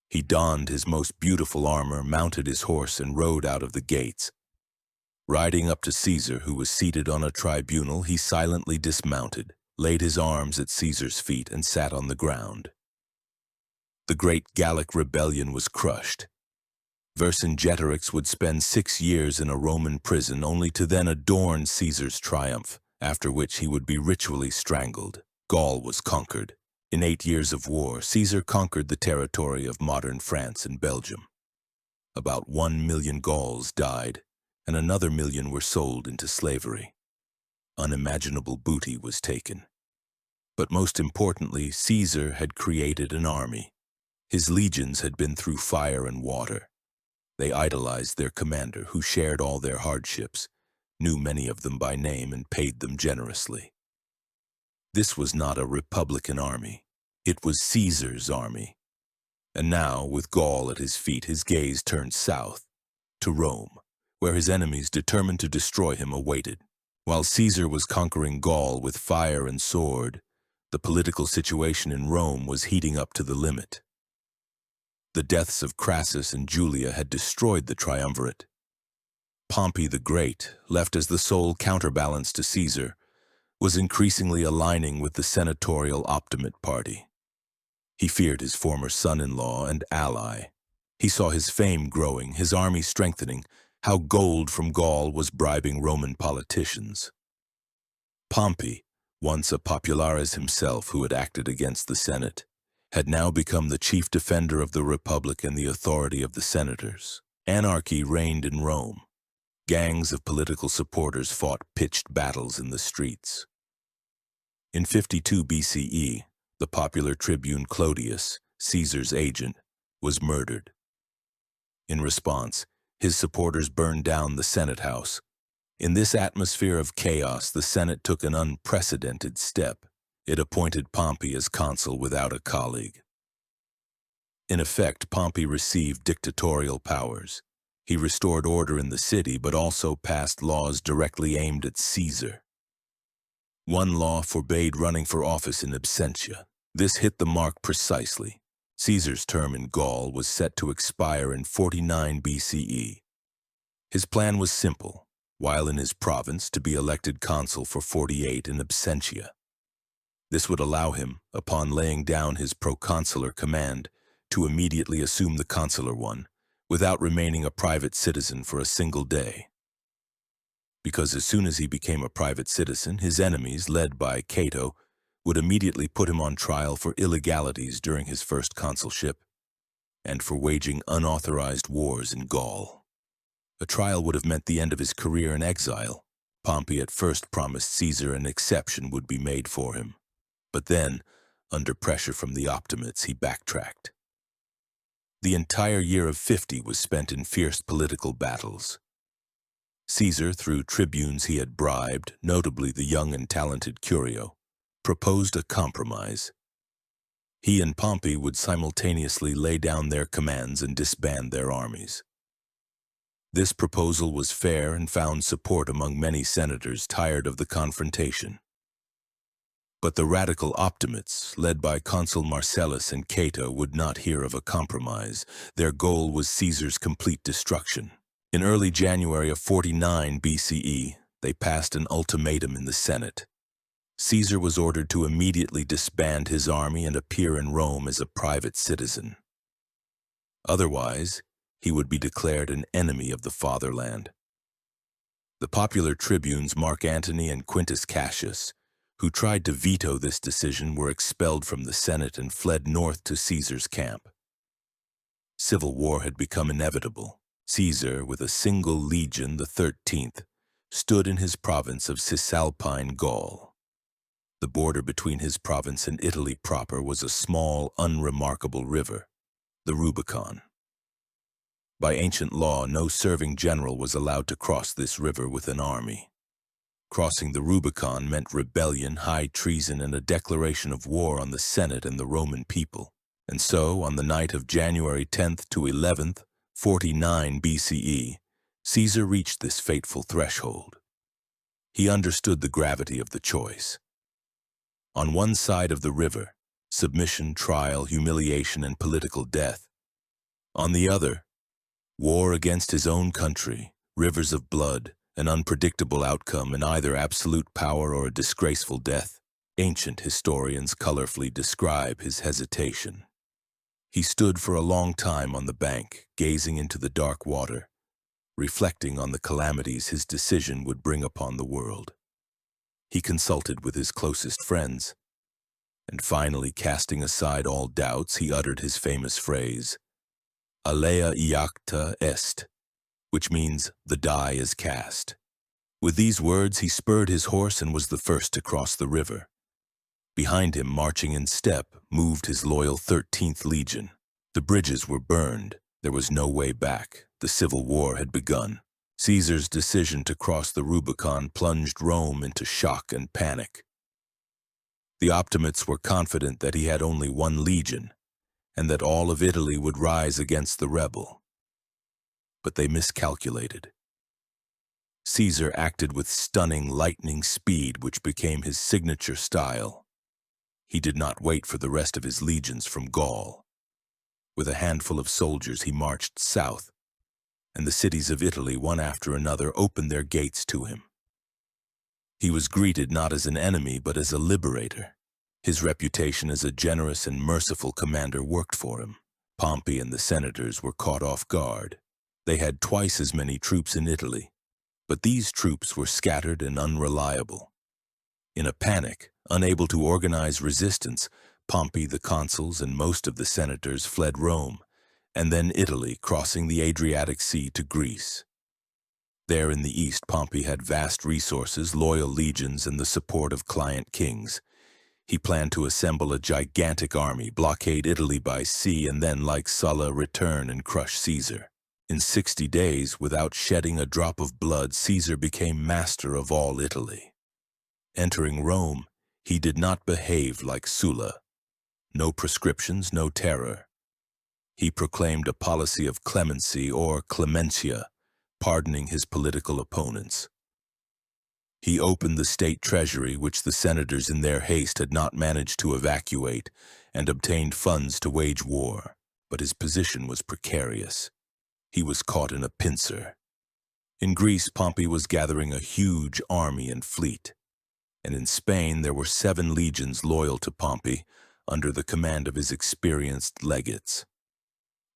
He donned his most beautiful armor, mounted his horse, and rode out of the gates. Riding up to Caesar, who was seated on a tribunal, he silently dismounted, laid his arms at Caesar's feet, and sat on the ground. The great Gallic rebellion was crushed. Vercingetorix would spend 6 years in a Roman prison, only to then adorn Caesar's triumph, after which he would be ritually strangled. Gaul was conquered. In 8 years of war, Caesar conquered the territory of modern France and Belgium. About 1 million Gauls died, and another million were sold into slavery. Unimaginable booty was taken. But most importantly, Caesar had created an army. His legions had been through fire and water. They idolized their commander, who shared all their hardships, knew many of them by name, and paid them generously. This was not a republican army. It was Caesar's army. And now, with Gaul at his feet, his gaze turned south, to Rome, where his enemies determined to destroy him awaited. While Caesar was conquering Gaul with fire and sword, the political situation in Rome was heating up to the limit. The deaths of Crassus and Julia had destroyed the Triumvirate. Pompey the Great, left as the sole counterbalance to Caesar, was increasingly aligning with the senatorial Optimate party. He feared his former son-in-law and ally. He saw his fame growing, his army strengthening, how gold from Gaul was bribing Roman politicians. Pompey, once a Populares himself who had acted against the Senate, had now become the chief defender of the Republic and the authority of the senators. Anarchy reigned in Rome. Gangs of political supporters fought pitched battles in the streets. In 52 BCE, the popular tribune Clodius, Caesar's agent, was murdered. In response, his supporters burned down the Senate House. In this atmosphere of chaos, the Senate took an unprecedented step. It appointed Pompey as consul without a colleague. In effect, Pompey received dictatorial powers. He restored order in the city, but also passed laws directly aimed at Caesar. One law forbade running for office in absentia. This hit the mark precisely. Caesar's term in Gaul was set to expire in 49 BCE. His plan was simple, while in his province, to be elected consul for 48 in absentia. This would allow him, upon laying down his proconsular command, to immediately assume the consular one, without remaining a private citizen for a single day. Because as soon as he became a private citizen, his enemies, led by Cato, would immediately put him on trial for illegalities during his first consulship, and for waging unauthorized wars in Gaul. A trial would have meant the end of his career in exile. Pompey at first promised Caesar an exception would be made for him. But then, under pressure from the Optimates, he backtracked. The entire year of 50 was spent in fierce political battles. Caesar, through tribunes he had bribed, notably the young and talented Curio, proposed a compromise. He and Pompey would simultaneously lay down their commands and disband their armies. This proposal was fair and found support among many senators tired of the confrontation. But the radical Optimates, led by Consul Marcellus and Cato, would not hear of a compromise. Their goal was Caesar's complete destruction. In early January of 49 BCE, they passed an ultimatum in the Senate. Caesar was ordered to immediately disband his army and appear in Rome as a private citizen. Otherwise, he would be declared an enemy of the fatherland. The popular tribunes Mark Antony and Quintus Cassius, who tried to veto this decision, were expelled from the Senate and fled north to Caesar's camp. Civil war had become inevitable. Caesar, with a single legion, the 13th, stood in his province of Cisalpine Gaul. The border between his province and Italy proper was a small, unremarkable river, the Rubicon. By ancient law, no serving general was allowed to cross this river with an army. Crossing the Rubicon meant rebellion, high treason, and a declaration of war on the Senate and the Roman people. And so, on the night of January 10th to 11th, 49 BCE, Caesar reached this fateful threshold. He understood the gravity of the choice. On one side of the river, submission, trial, humiliation, and political death. On the other, war against his own country, rivers of blood, an unpredictable outcome in either absolute power or a disgraceful death. Ancient historians colorfully describe his hesitation. He stood for a long time on the bank, gazing into the dark water, reflecting on the calamities his decision would bring upon the world. He consulted with his closest friends, and finally, casting aside all doubts, he uttered his famous phrase, "Alea iacta est," which means, "the die is cast." With these words, he spurred his horse and was the first to cross the river. Behind him, marching in step, moved his loyal 13th Legion. The bridges were burned. There was no way back. The civil war had begun. Caesar's decision to cross the Rubicon plunged Rome into shock and panic. The Optimates were confident that he had only one legion, and that all of Italy would rise against the rebel. But they miscalculated. Caesar acted with stunning lightning speed, which became his signature style. He did not wait for the rest of his legions from Gaul. With a handful of soldiers, he marched south, and the cities of Italy, one after another, opened their gates to him. He was greeted not as an enemy, but as a liberator. His reputation as a generous and merciful commander worked for him. Pompey and the senators were caught off guard. They had twice as many troops in Italy, but these troops were scattered and unreliable. In a panic, unable to organize resistance, Pompey, the consuls, and most of the senators fled Rome, and then Italy, crossing the Adriatic Sea to Greece. There in the east, Pompey had vast resources, loyal legions, and the support of client kings. He planned to assemble a gigantic army, blockade Italy by sea, and then, like Sulla, return and crush Caesar. In 60 days, without shedding a drop of blood, Caesar became master of all Italy. Entering Rome, he did not behave like Sulla. No prescriptions, no terror. He proclaimed a policy of clemency or clementia, pardoning his political opponents. He opened the state treasury, which the senators in their haste had not managed to evacuate, and obtained funds to wage war. But his position was precarious. He was caught in a pincer. In Greece, Pompey was gathering a huge army and fleet, and in Spain there were 7 legions loyal to Pompey, under the command of his experienced legates.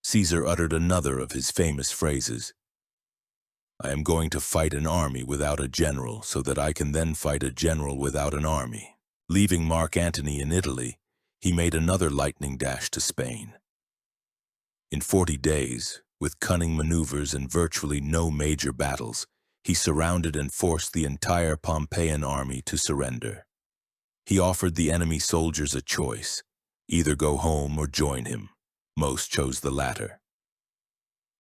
Caesar uttered another of his famous phrases, "I am going to fight an army without a general, so that I can then fight a general without an army." Leaving Mark Antony in Italy, he made another lightning dash to Spain. In 40 days, with cunning maneuvers and virtually no major battles, he surrounded and forced the entire Pompeian army to surrender. He offered the enemy soldiers a choice, either go home or join him. Most chose the latter.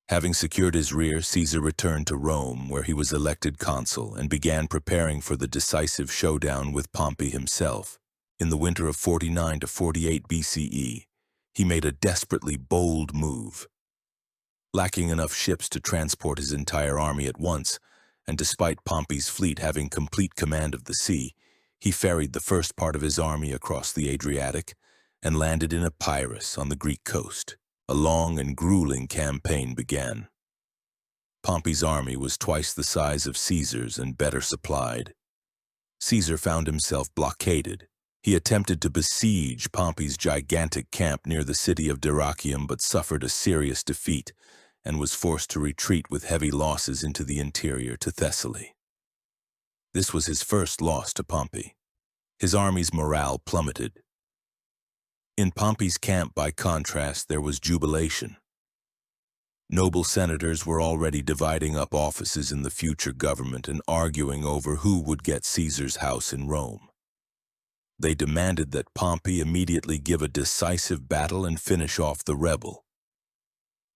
Having secured his rear, Caesar returned to Rome, where he was elected consul, and began preparing for the decisive showdown with Pompey himself. In the winter of 49 to 48 BCE, he made a desperately bold move. Lacking enough ships to transport his entire army at once, and despite Pompey's fleet having complete command of the sea, he ferried the first part of his army across the Adriatic and landed in Epirus on the Greek coast. A long and grueling campaign began. Pompey's army was twice the size of Caesar's and better supplied. Caesar found himself blockaded. He attempted to besiege Pompey's gigantic camp near the city of Dyrrhachium, but suffered a serious defeat and was forced to retreat with heavy losses into the interior to Thessaly. This was his first loss to Pompey. His army's morale plummeted. In Pompey's camp, by contrast, there was jubilation. Noble senators were already dividing up offices in the future government and arguing over who would get Caesar's house in Rome. They demanded that Pompey immediately give a decisive battle and finish off the rebel.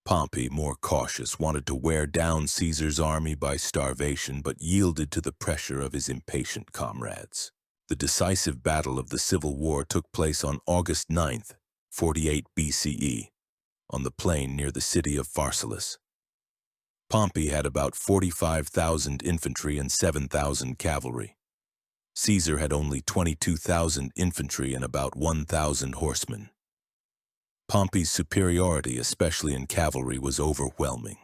Pompey, more cautious, wanted to wear down Caesar's army by starvation, but yielded to the pressure of his impatient comrades. The decisive battle of the Civil War took place on August 9th, 48 BCE, on the plain near the city of Pharsalus. Pompey had about 45,000 infantry and 7,000 cavalry. Caesar had only 22,000 infantry and about 1,000 horsemen. Pompey's superiority, especially in cavalry, was overwhelming.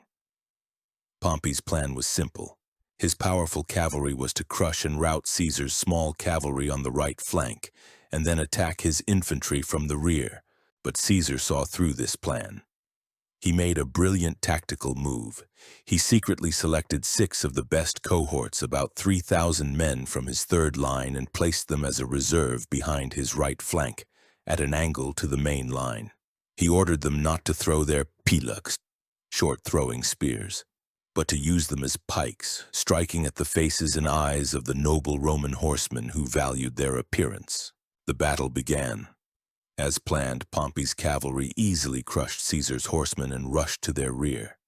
Pompey's plan was simple. His powerful cavalry was to crush and rout Caesar's small cavalry on the right flank, and then attack his infantry from the rear. But Caesar saw through this plan. He made a brilliant tactical move. He secretly selected 6 of the best cohorts, about 3,000 men from his third line, and placed them as a reserve behind his right flank, at an angle to the main line. He ordered them not to throw their pilux, short-throwing spears, but to use them as pikes, striking at the faces and eyes of the noble Roman horsemen who valued their appearance. The battle began. As planned, Pompey's cavalry easily crushed Caesar's horsemen and rushed to their rear.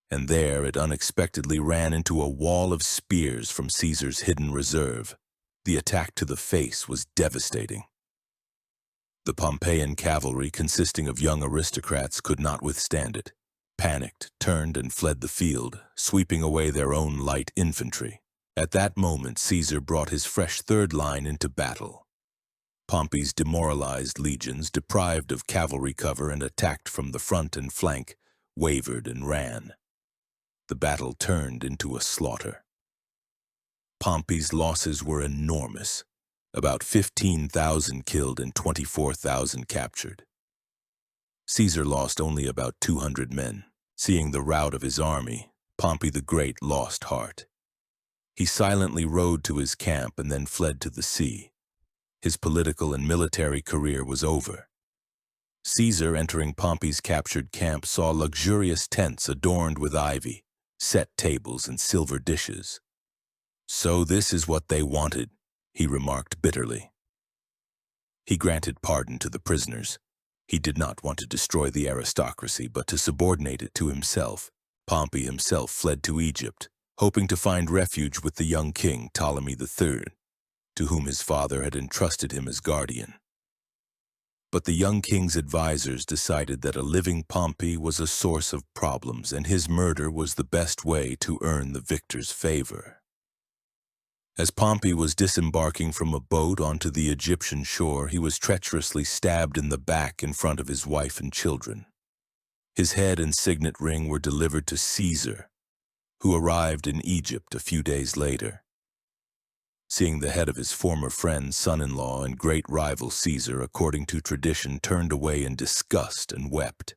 And there it unexpectedly ran into a wall of spears from Caesar's hidden reserve. The attack to the face was devastating. The Pompeian cavalry, consisting of young aristocrats, could not withstand it. Panicked, turned, and fled the field, sweeping away their own light infantry. At that moment, Caesar brought his fresh third line into battle. Pompey's demoralized legions, deprived of cavalry cover and attacked from the front and flank, wavered and ran. The battle turned into a slaughter. Pompey's losses were enormous. About 15,000 killed and 24,000 captured. Caesar lost only about 200 men. Seeing the rout of his army, Pompey the Great lost heart. He silently rode to his camp and then fled to the sea. His political and military career was over. Caesar, entering Pompey's captured camp, saw luxurious tents adorned with ivy, set tables, and silver dishes. "So this is what they wanted," he remarked bitterly. He granted pardon to the prisoners. He did not want to destroy the aristocracy, but to subordinate it to himself. Pompey himself fled to Egypt, hoping to find refuge with the young king Ptolemy III, to whom his father had entrusted him as guardian. But the young king's advisors decided that a living Pompey was a source of problems, and his murder was the best way to earn the victor's favor. As Pompey was disembarking from a boat onto the Egyptian shore, he was treacherously stabbed in the back in front of his wife and children. His head and signet ring were delivered to Caesar, who arrived in Egypt a few days later. Seeing the head of his former friend, son-in-law, and great rival Caesar, according to tradition, turned away in disgust and wept.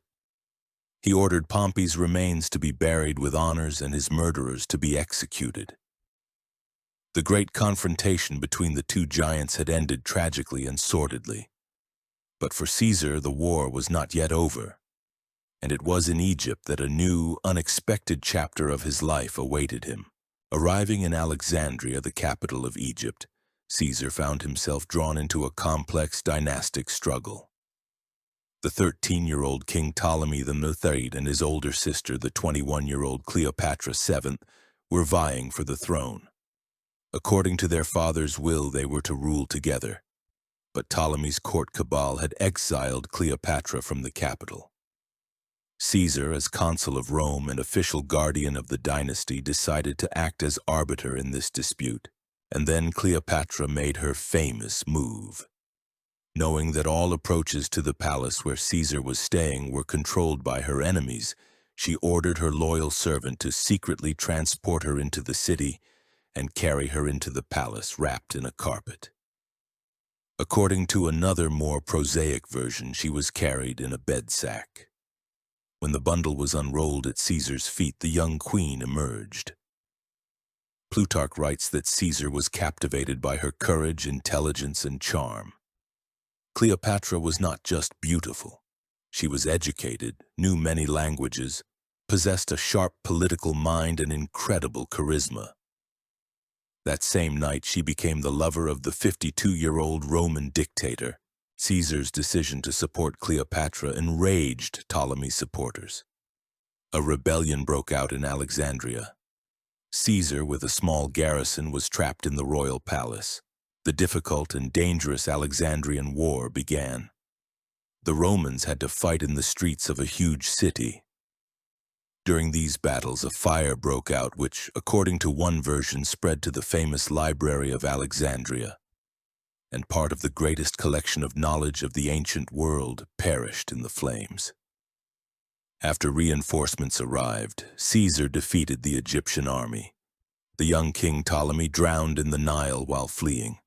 He ordered Pompey's remains to be buried with honors and his murderers to be executed. The great confrontation between the two giants had ended tragically and sordidly. But for Caesar, the war was not yet over, and it was in Egypt that a new, unexpected chapter of his life awaited him. Arriving in Alexandria, the capital of Egypt, Caesar found himself drawn into a complex dynastic struggle. The 13-year-old King Ptolemy III and his older sister, the 21-year-old Cleopatra VII, were vying for the throne. According to their father's will, they were to rule together, but Ptolemy's court cabal had exiled Cleopatra from the capital. Caesar, as consul of Rome and official guardian of the dynasty, decided to act as arbiter in this dispute, and then Cleopatra made her famous move. Knowing that all approaches to the palace where Caesar was staying were controlled by her enemies, she ordered her loyal servant to secretly transport her into the city and carry her into the palace wrapped in a carpet. According to another, more prosaic version, she was carried in a bed sack. When the bundle was unrolled at Caesar's feet, the young queen emerged. Plutarch writes that Caesar was captivated by her courage, intelligence, and charm. Cleopatra was not just beautiful. She was educated, knew many languages, possessed a sharp political mind, and incredible charisma. That same night, she became the lover of the 52-year-old Roman dictator. Caesar's decision to support Cleopatra enraged Ptolemy's supporters. A rebellion broke out in Alexandria. Caesar, with a small garrison, was trapped in the royal palace. The difficult and dangerous Alexandrian War began. The Romans had to fight in the streets of a huge city. During these battles, a fire broke out which, according to one version, spread to the famous Library of Alexandria, and part of the greatest collection of knowledge of the ancient world perished in the flames. After reinforcements arrived, Caesar defeated the Egyptian army. The young King Ptolemy drowned in the Nile while fleeing.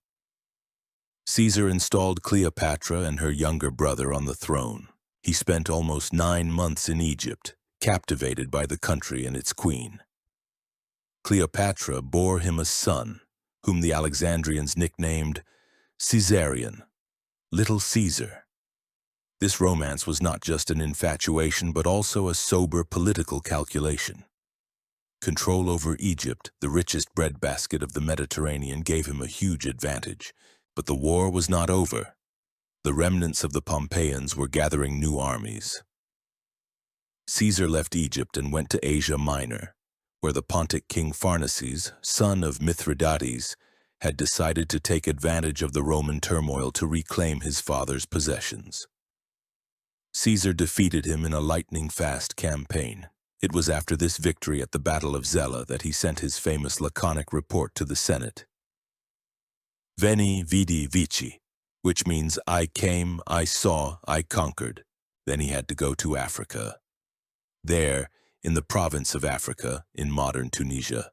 Caesar installed Cleopatra and her younger brother on the throne. He spent almost 9 months in Egypt, captivated by the country and its queen. Cleopatra bore him a son, whom the Alexandrians nicknamed Caesarion, Little Caesar. This romance was not just an infatuation, but also a sober political calculation. Control over Egypt, the richest breadbasket of the Mediterranean, gave him a huge advantage. But the war was not over. The remnants of the Pompeians were gathering new armies. Caesar left Egypt and went to Asia Minor, where the Pontic king Pharnaces, son of Mithridates, had decided to take advantage of the Roman turmoil to reclaim his father's possessions. Caesar defeated him in a lightning-fast campaign. It was after this victory at the Battle of Zela that he sent his famous laconic report to the Senate. Veni, vidi, vici, which means I came, I saw, I conquered. Then he had to go to Africa. There, in the province of Africa, in modern Tunisia,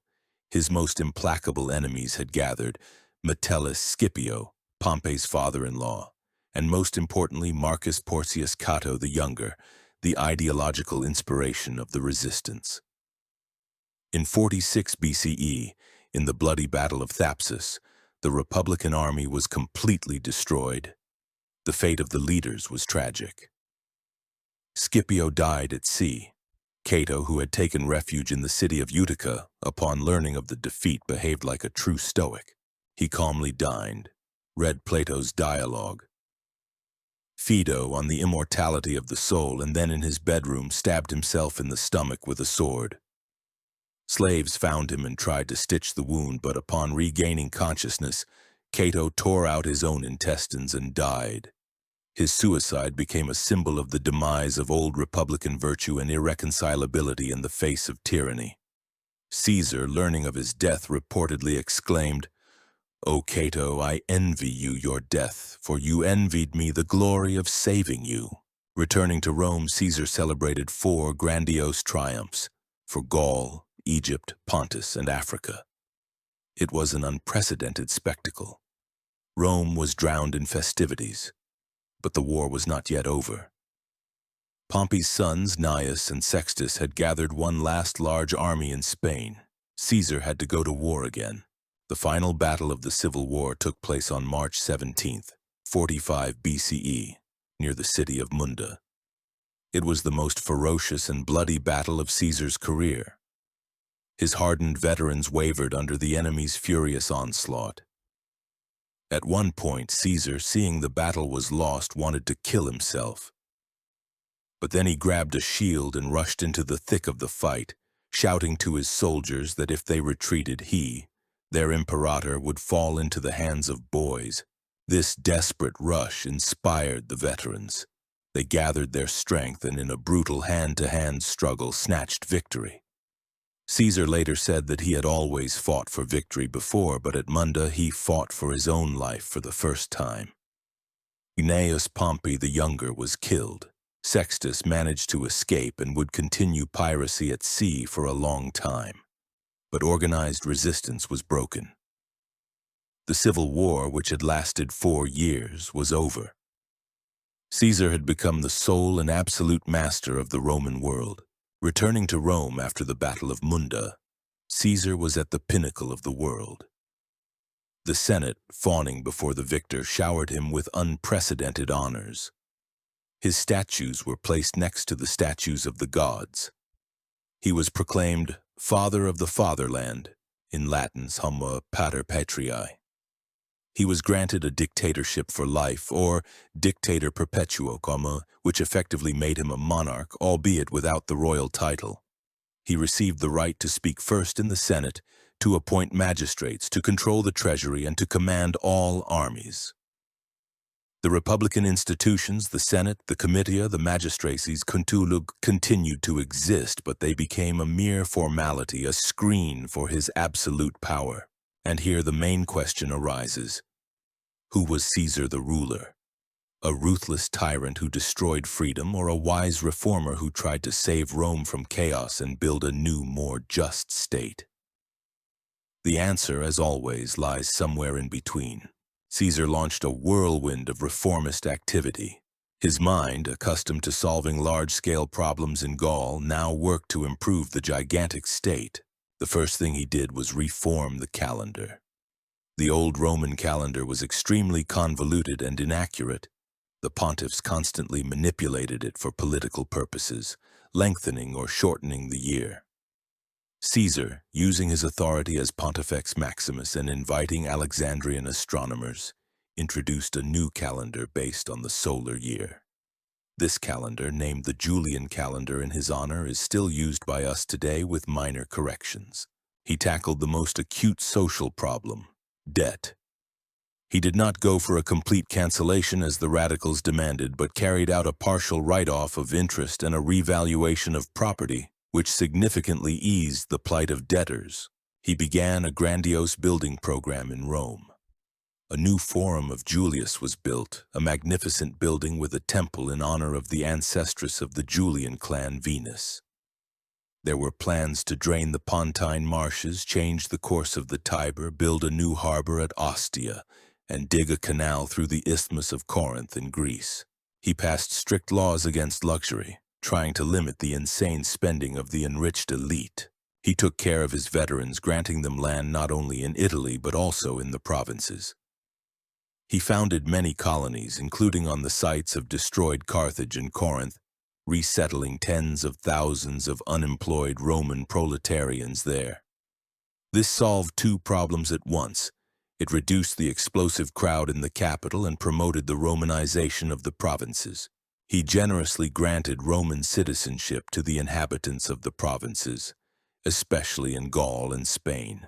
his most implacable enemies had gathered: Metellus Scipio, Pompey's father-in-law, and most importantly Marcus Porcius Cato the Younger, the ideological inspiration of the resistance. In 46 BCE, in the bloody Battle of Thapsus, the Republican army was completely destroyed. The fate of the leaders was tragic. Scipio died at sea. Cato, who had taken refuge in the city of Utica, upon learning of the defeat, behaved like a true Stoic. He calmly dined, read Plato's dialogue, Phaedo on the immortality of the soul, and then in his bedroom stabbed himself in the stomach with a sword. Slaves found him and tried to stitch the wound, but upon regaining consciousness, Cato tore out his own intestines and died. His suicide became a symbol of the demise of old republican virtue and irreconcilability in the face of tyranny. Caesar, learning of his death, reportedly exclaimed, "O Cato, I envy you your death, for you envied me the glory of saving you." Returning to Rome, Caesar celebrated 4 grandiose triumphs for Gaul, Egypt, Pontus, and Africa. It was an unprecedented spectacle. Rome was drowned in festivities, but the war was not yet over. Pompey's sons, Gnaeus and Sextus, had gathered one last large army in Spain. Caesar had to go to war again. The final battle of the Civil War took place on March 17th, 45 BCE, near the city of Munda. It was the most ferocious and bloody battle of Caesar's career. His hardened veterans wavered under the enemy's furious onslaught. At one point, Caesar, seeing the battle was lost, wanted to kill himself. But then he grabbed a shield and rushed into the thick of the fight, shouting to his soldiers that if they retreated, he, their imperator, would fall into the hands of boys. This desperate rush inspired the veterans. They gathered their strength and in a brutal hand-to-hand struggle snatched victory. Caesar later said that he had always fought for victory before, but at Munda he fought for his own life for the first time. Gnaeus Pompey the Younger was killed. Sextus managed to escape and would continue piracy at sea for a long time. But organized resistance was broken. The Civil War, which had lasted 4 years, was over. Caesar had become the sole and absolute master of the Roman world. Returning to Rome after the Battle of Munda, Caesar was at the pinnacle of the world. The Senate, fawning before the victor, showered him with unprecedented honors. His statues were placed next to the statues of the gods. He was proclaimed Father of the Fatherland, in Latin's Homo Pater Patriae. He was granted a dictatorship for life, or Dictator Perpetuo, which effectively made him a monarch, albeit without the royal title. He received the right to speak first in the Senate, to appoint magistrates, to control the treasury, and to command all armies. The republican institutions, the Senate, the Comitia, the magistracies, continued to exist, but they became a mere formality, a screen for his absolute power. And here the main question arises: who was Caesar the ruler? A ruthless tyrant who destroyed freedom, or a wise reformer who tried to save Rome from chaos and build a new, more just state? The answer, as always, lies somewhere in between. Caesar launched a whirlwind of reformist activity. His mind, accustomed to solving large-scale problems in Gaul, now worked to improve the gigantic state. The first thing he did was reform the calendar. The old Roman calendar was extremely convoluted and inaccurate. The pontiffs constantly manipulated it for political purposes, lengthening or shortening the year. Caesar, using his authority as Pontifex Maximus and inviting Alexandrian astronomers, introduced a new calendar based on the solar year. This calendar, named the Julian calendar in his honor, is still used by us today with minor corrections. He tackled the most acute social problem: debt. He did not go for a complete cancellation as the radicals demanded, but carried out a partial write-off of interest and a revaluation of property, which significantly eased the plight of debtors. He began a grandiose building program in Rome. A new forum of Julius was built, a magnificent building with a temple in honor of the ancestress of the Julian clan, Venus. There were plans to drain the Pontine marshes, change the course of the Tiber, build a new harbor at Ostia, and dig a canal through the Isthmus of Corinth in Greece. He passed strict laws against luxury, trying to limit the insane spending of the enriched elite. He took care of his veterans, granting them land not only in Italy but also in the provinces. He founded many colonies, including on the sites of destroyed Carthage and Corinth, resettling tens of thousands of unemployed Roman proletarians there. This solved two problems at once. It reduced the explosive crowd in the capital and promoted the Romanization of the provinces. He generously granted Roman citizenship to the inhabitants of the provinces, especially in Gaul and Spain.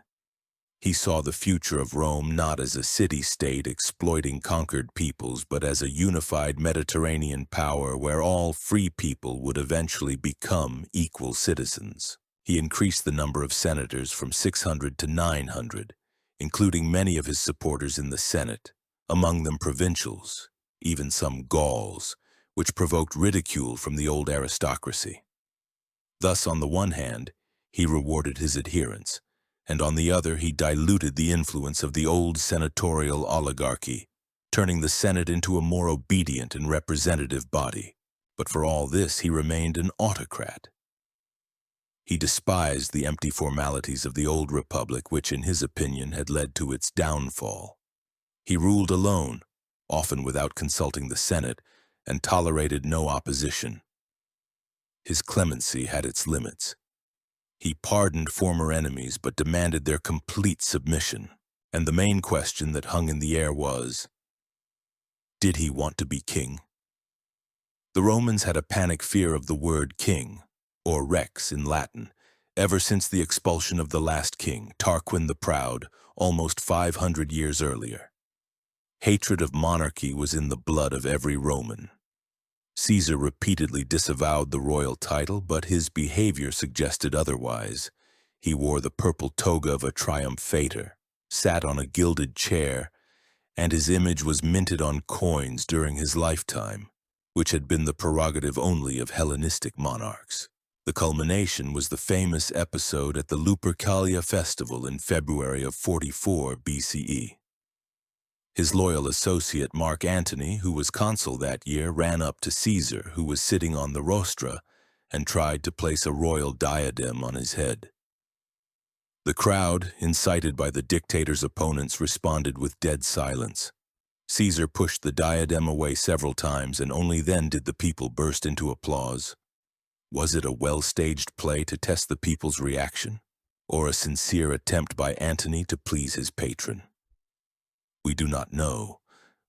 He saw the future of Rome not as a city-state exploiting conquered peoples, but as a unified Mediterranean power where all free people would eventually become equal citizens. He increased the number of senators from 600 to 900, including many of his supporters in the Senate, among them provincials, even some Gauls, which provoked ridicule from the old aristocracy. Thus, on the one hand, he rewarded his adherents, and on the other he diluted the influence of the old senatorial oligarchy, turning the Senate into a more obedient and representative body. But for all this, he remained an autocrat. He despised the empty formalities of the old republic, which, in his opinion, had led to its downfall. He ruled alone, often without consulting the Senate, and tolerated no opposition. His clemency had its limits. He pardoned former enemies but demanded their complete submission, and the main question that hung in the air was, did he want to be king? The Romans had a panic fear of the word king, or rex in Latin, ever since the expulsion of the last king, Tarquin the Proud, almost 500 years earlier. Hatred of monarchy was in the blood of every Roman. Caesar repeatedly disavowed the royal title, but his behavior suggested otherwise. He wore the purple toga of a triumphator, sat on a gilded chair, and his image was minted on coins during his lifetime, which had been the prerogative only of Hellenistic monarchs. The culmination was the famous episode at the Lupercalia festival in February of 44 BCE. His loyal associate Mark Antony, who was consul that year, ran up to Caesar, who was sitting on the rostra, and tried to place a royal diadem on his head. The crowd, incited by the dictator's opponents, responded with dead silence. Caesar pushed the diadem away several times, and only then did the people burst into applause. Was it a well-staged play to test the people's reaction, or a sincere attempt by Antony to please his patron? We do not know,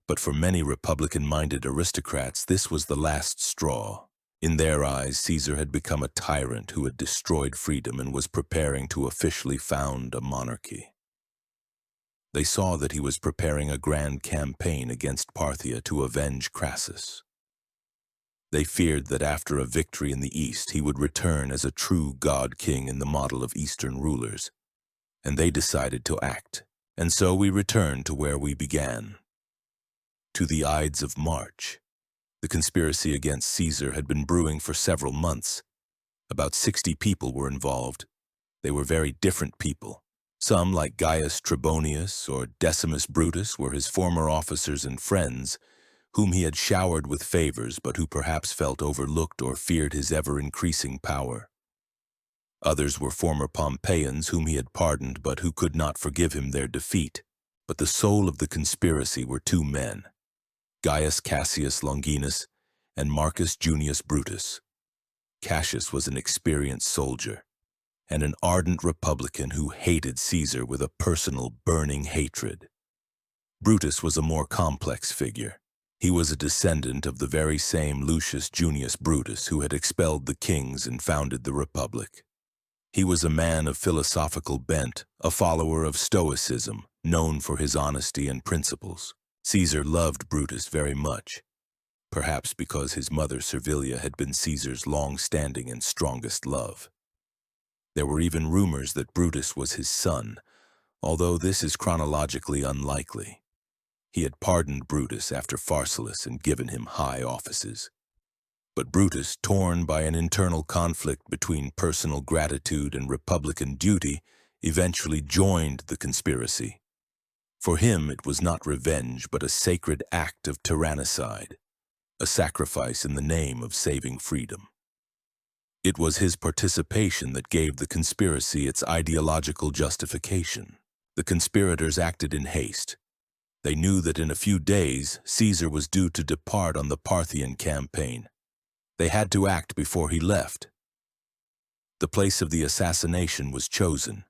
but for many Republican-minded aristocrats this was the last straw. In their eyes, Caesar had become a tyrant who had destroyed freedom and was preparing to officially found a monarchy. They saw that he was preparing a grand campaign against Parthia to avenge Crassus. They feared that after a victory in the east, he would return as a true god-king in the model of Eastern rulers, and they decided to act. And so we return to where we began, to the Ides of March. The conspiracy against Caesar had been brewing for several months. About 60 people were involved. They were very different people. Some, like Gaius Trebonius or Decimus Brutus, were his former officers and friends, whom he had showered with favors but who perhaps felt overlooked or feared his ever-increasing power. Others were former Pompeians whom he had pardoned but who could not forgive him their defeat. But the soul of the conspiracy were two men, Gaius Cassius Longinus and Marcus Junius Brutus. Cassius was an experienced soldier and an ardent republican who hated Caesar with a personal, burning hatred. Brutus was a more complex figure. He was a descendant of the very same Lucius Junius Brutus who had expelled the kings and founded the Republic. He was a man of philosophical bent, a follower of Stoicism, known for his honesty and principles. Caesar loved Brutus very much, perhaps because his mother Servilia had been Caesar's long-standing and strongest love. There were even rumors that Brutus was his son, although this is chronologically unlikely. He had pardoned Brutus after Pharsalus and given him high offices. But Brutus, torn by an internal conflict between personal gratitude and republican duty, eventually joined the conspiracy. For him, it was not revenge, but a sacred act of tyrannicide, a sacrifice in the name of saving freedom. It was his participation that gave the conspiracy its ideological justification. The conspirators acted in haste. They knew that in a few days, Caesar was due to depart on the Parthian campaign. They had to act before he left. The place of the assassination was chosen,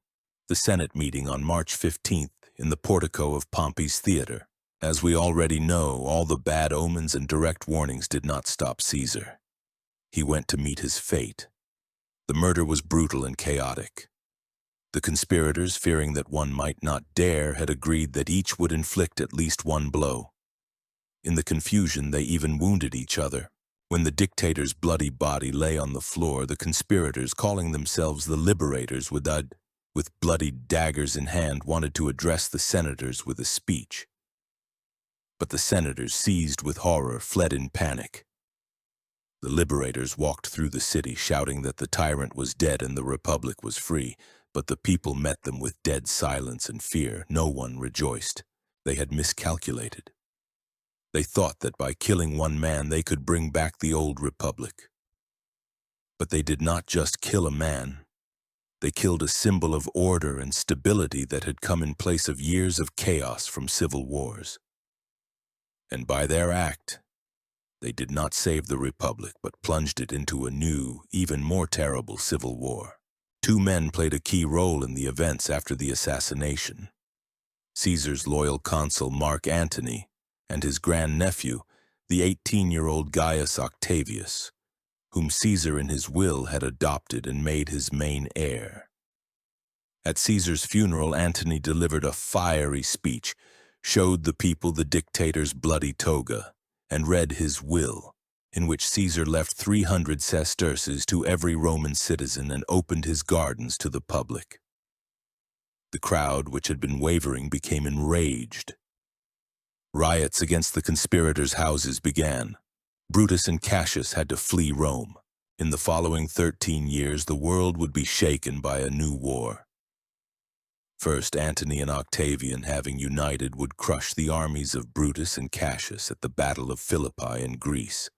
the Senate meeting on March 15th in the portico of Pompey's theater. As we already know, all the bad omens and direct warnings did not stop Caesar. He went to meet his fate. The murder was brutal and chaotic. The conspirators, fearing that one might not dare, had agreed that each would inflict at least one blow. In the confusion, they even wounded each other. When the dictator's bloody body lay on the floor, the conspirators, calling themselves the Liberators, with bloody daggers in hand, wanted to address the senators with a speech. But the senators, seized with horror, fled in panic. The Liberators walked through the city, shouting that the tyrant was dead and the Republic was free, but the people met them with dead silence and fear. No one rejoiced. They had miscalculated. They thought that by killing one man they could bring back the old Republic. But they did not just kill a man. They killed a symbol of order and stability that had come in place of years of chaos from civil wars. And by their act, they did not save the Republic, but plunged it into a new, even more terrible civil war. Two men played a key role in the events after the assassination. Caesar's loyal consul Mark Antony and his grandnephew, the 18-year-old Gaius Octavius, whom Caesar in his will had adopted and made his main heir. At Caesar's funeral, Antony delivered a fiery speech, showed the people the dictator's bloody toga, and read his will, in which Caesar left 300 sesterces to every Roman citizen and opened his gardens to the public. The crowd, which had been wavering, became enraged. Riots against the conspirators' houses began. Brutus and Cassius had to flee Rome. In the following 13 years, the world would be shaken by a new war. First, Antony and Octavian, having united, would crush the armies of Brutus and Cassius at the Battle of Philippi in Greece,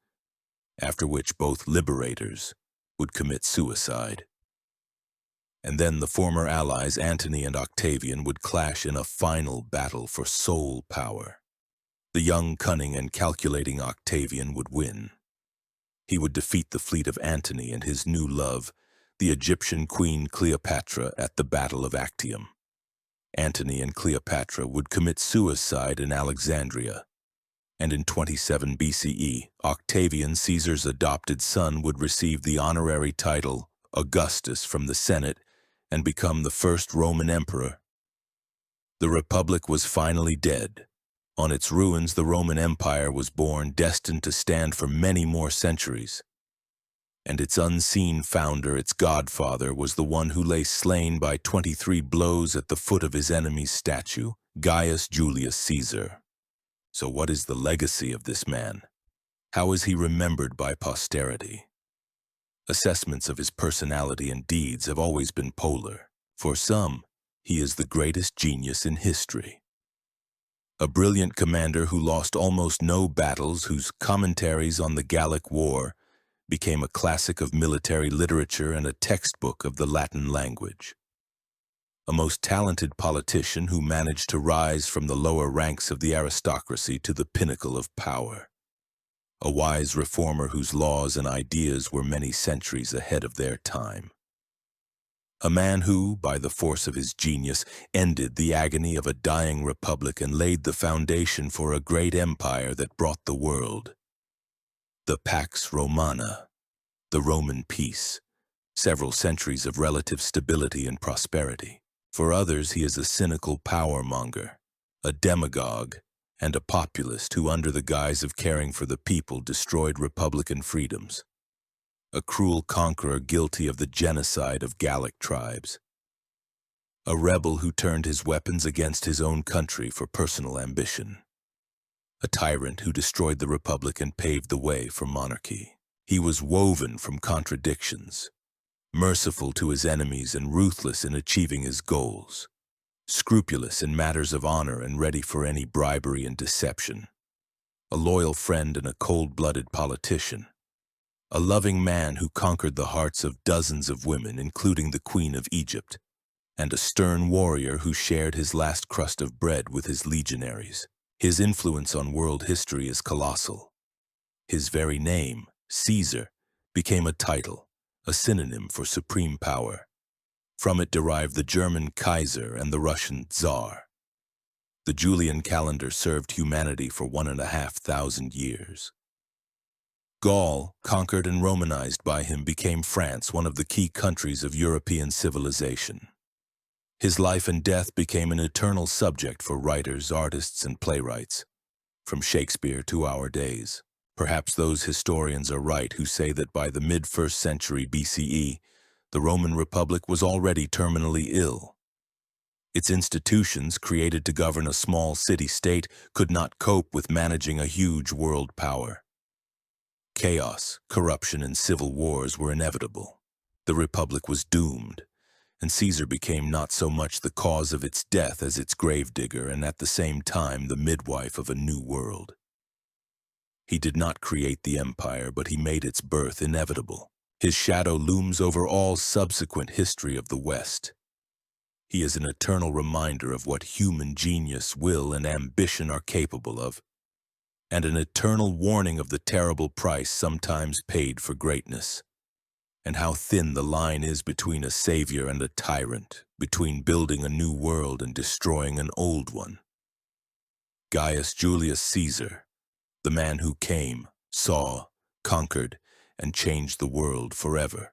after which both liberators would commit suicide. And then the former allies, Antony and Octavian, would clash in a final battle for sole power. The young, cunning, and calculating Octavian would win. He would defeat the fleet of Antony and his new love, the Egyptian queen Cleopatra, at the Battle of Actium. Antony and Cleopatra would commit suicide in Alexandria. and in 27 BCE, Octavian, Caesar's adopted son, would receive the honorary title Augustus from the Senate and become the first Roman emperor. The Republic was finally dead. On its ruins, the Roman Empire was born, destined to stand for many more centuries. And its unseen founder, its godfather, was the one who lay slain by 23 blows at the foot of his enemy's statue, Gaius Julius Caesar. So what is the legacy of this man? How is he remembered by posterity? Assessments of his personality and deeds have always been polar. For some, he is the greatest genius in history. A brilliant commander who lost almost no battles, whose commentaries on the Gallic War became a classic of military literature and a textbook of the Latin language. A most talented politician who managed to rise from the lower ranks of the aristocracy to the pinnacle of power. A wise reformer whose laws and ideas were many centuries ahead of their time. A man who, by the force of his genius, ended the agony of a dying republic and laid the foundation for a great empire that brought the world. The Pax Romana, the Roman peace, several centuries of relative stability and prosperity. For others, he is a cynical power-monger, a demagogue, and a populist who, under the guise of caring for the people, destroyed republican freedoms. A cruel conqueror guilty of the genocide of Gallic tribes. A rebel who turned his weapons against his own country for personal ambition. A tyrant who destroyed the republic and paved the way for monarchy. He was woven from contradictions, merciful to his enemies and ruthless in achieving his goals, scrupulous in matters of honor and ready for any bribery and deception, a loyal friend and a cold-blooded politician, a loving man who conquered the hearts of dozens of women, including the Queen of Egypt, and a stern warrior who shared his last crust of bread with his legionaries. His influence on world history is colossal. His very name, Caesar, became a title, a synonym for supreme power. From it derived the German Kaiser and the Russian Tsar. The Julian calendar served humanity for 1,500 years. Gaul, conquered and Romanized by him, became France, one of the key countries of European civilization. His life and death became an eternal subject for writers, artists, and playwrights, from Shakespeare to our days. Perhaps those historians are right who say that by the mid-1st century BCE, the Roman Republic was already terminally ill. Its institutions, created to govern a small city-state, could not cope with managing a huge world power. Chaos, corruption, and civil wars were inevitable. The Republic was doomed, and Caesar became not so much the cause of its death as its gravedigger and at the same time the midwife of a new world. He did not create the empire, but he made its birth inevitable. His shadow looms over all subsequent history of the West. He is an eternal reminder of what human genius, will, and ambition are capable of, and an eternal warning of the terrible price sometimes paid for greatness, and how thin the line is between a savior and a tyrant, between building a new world and destroying an old one. Gaius Julius Caesar, the man who came, saw, conquered, and changed the world forever.